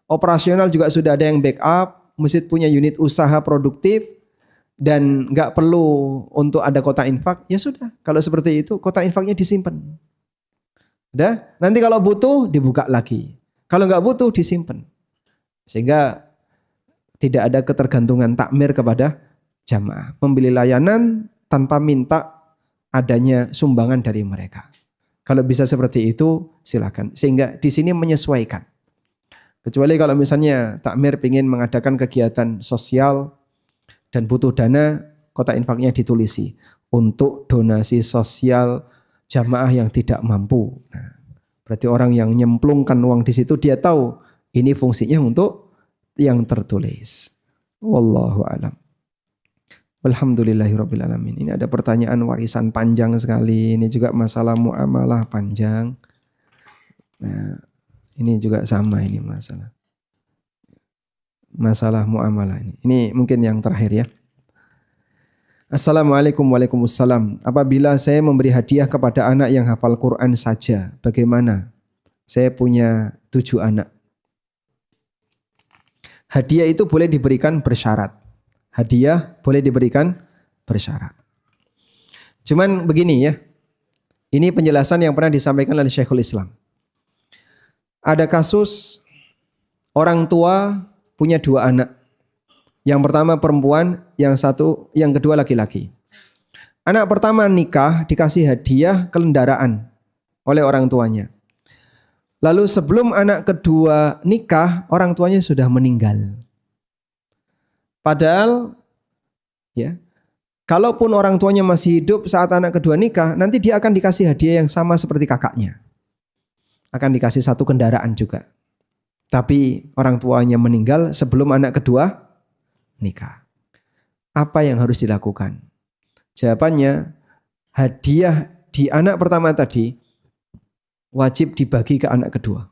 operasional juga sudah ada yang backup, masjid punya unit usaha produktif. Dan nggak perlu untuk ada kota infak, ya sudah. Kalau seperti itu, kota infaknya disimpan. Udah, nanti kalau butuh dibuka lagi. Kalau nggak butuh disimpan. Sehingga tidak ada ketergantungan takmir kepada jamaah. Membeli layanan tanpa minta adanya sumbangan dari mereka. Kalau bisa seperti itu, silakan. Sehingga di sini menyesuaikan. Kecuali kalau misalnya takmir ingin mengadakan kegiatan sosial dan butuh dana, kota infaknya ditulisi untuk donasi sosial jamaah yang tidak mampu. Nah, berarti orang yang nyemplungkan uang di situ dia tahu ini fungsinya untuk yang tertulis. Wallahu a'lam. Alhamdulillahirabbil alamin. Ini ada pertanyaan warisan panjang sekali. Ini juga masalah muamalah panjang. Nah, ini juga sama ini masalah muamalah ini. Ini mungkin yang terakhir ya. Assalamualaikum waalaikumsalam. Apabila saya memberi hadiah kepada anak yang hafal Quran saja, bagaimana? Saya punya 7 anak. Hadiah itu boleh diberikan bersyarat. Hadiah boleh diberikan bersyarat. Cuman begini ya. Ini penjelasan yang pernah disampaikan oleh Syekhul Islam. Ada kasus orang tua punya 2 anak. Yang pertama perempuan, yang kedua laki-laki. Anak pertama nikah dikasih hadiah kendaraan oleh orang tuanya. Lalu sebelum anak kedua nikah, orang tuanya sudah meninggal. Padahal ya, kalaupun orang tuanya masih hidup saat anak kedua nikah, nanti dia akan dikasih hadiah yang sama seperti kakaknya. Akan dikasih 1 kendaraan juga. Tapi orang tuanya meninggal sebelum anak kedua nikah. Apa yang harus dilakukan? Jawabannya, hadiah di anak pertama tadi wajib dibagi ke anak kedua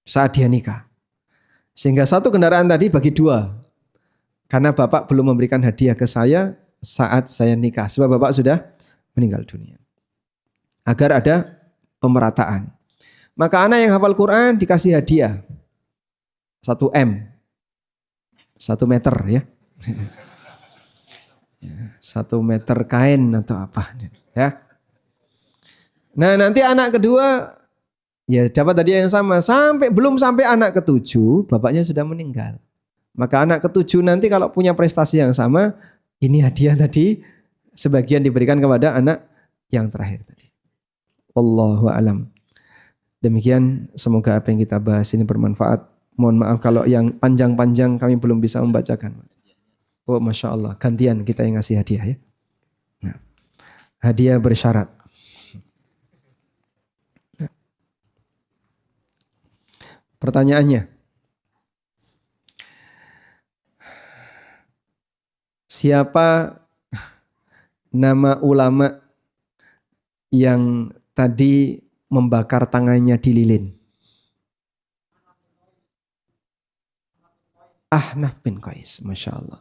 saat dia nikah. Sehingga 1 kendaraan tadi bagi 2. Karena bapak belum memberikan hadiah ke saya saat saya nikah. Sebab bapak sudah meninggal dunia. Agar ada pemerataan. Maka anak yang hafal Quran dikasih hadiah 1 M, 1 meter ya. 1 meter kain atau apa ya. Nah nanti anak kedua ya dapat hadiah yang sama. Belum sampai anak ke-7 bapaknya sudah meninggal. Maka anak ke-7 nanti kalau punya prestasi yang sama, ini hadiah tadi sebagian diberikan kepada anak yang terakhir tadi. Wallahu a'lam. Demikian, semoga apa yang kita bahas ini bermanfaat. Mohon maaf kalau yang panjang-panjang kami belum bisa membacakan. Oh Masya Allah, gantian kita yang ngasih hadiah ya. Nah, hadiah bersyarat. Pertanyaannya, siapa nama ulama yang tadi membakar tangannya di lilin? Ahnaf bin Qais, Masya Allah.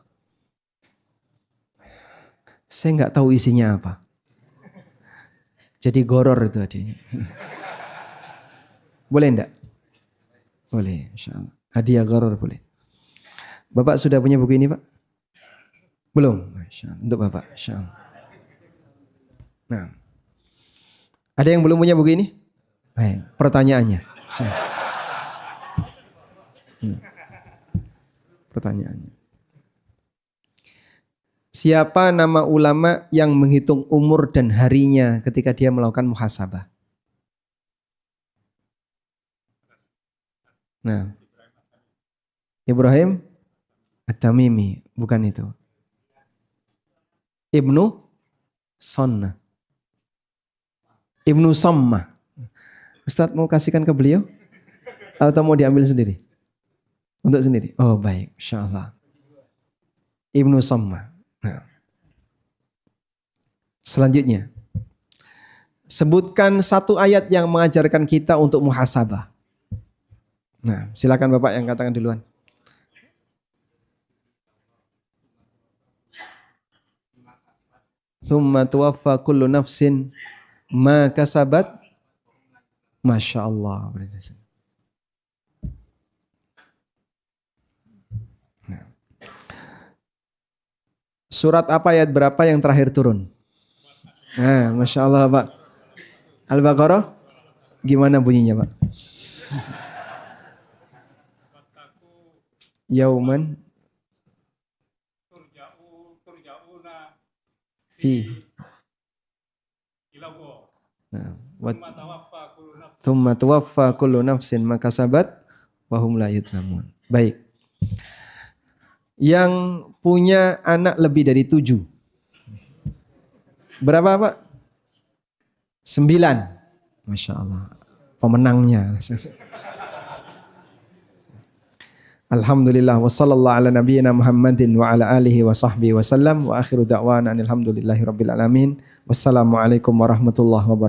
Saya nggak tahu isinya apa. Jadi goror itu adanya. Boleh enggak? Boleh, Masya Allah. Hadiah goror boleh. Bapak sudah punya buku ini, Pak? Belum? Masya Allah. Untuk Bapak, Masya Allah. Nah, ada yang belum punya buku ini? Baik, pertanyaannya. Pertanyaannya. Siapa nama ulama yang menghitung umur dan harinya ketika dia melakukan muhasabah? Nah, Ibrahim At-Tamimi, bukan itu. Ibnu Sonna. Ibnu Samma. Ustadz mau kasihkan ke beliau? Atau mau diambil sendiri? Untuk sendiri? Oh baik, Insya Allah. Ibnu Samma. Nah. Selanjutnya. Sebutkan satu ayat yang mengajarkan kita untuk muhasabah. Nah, silakan Bapak yang katakan duluan. Tsumma tuwaffa kullu nafsin ma kasabat. Masya Allah. Nah. Surat apa ayat berapa yang terakhir turun? Nah, Masya Allah Pak. Al-Baqarah gimana bunyinya Pak? Yauman fi nah, thumma tuwaffa kullu nafsin ma kasabat wa hum la yudlamun. Baik. Yang punya anak lebih dari 7. Berapa Pak? 9. Masya Allah. Pemenangnya. Alhamdulillah wa sallallahu ala nabiyyina Muhammadin wa ala alihi wa sahbihi wa sallam wa akhiru da'wana alhamdulillahi rabbil alamin. Wassalamualaikum warahmatullahi wabarakatuh.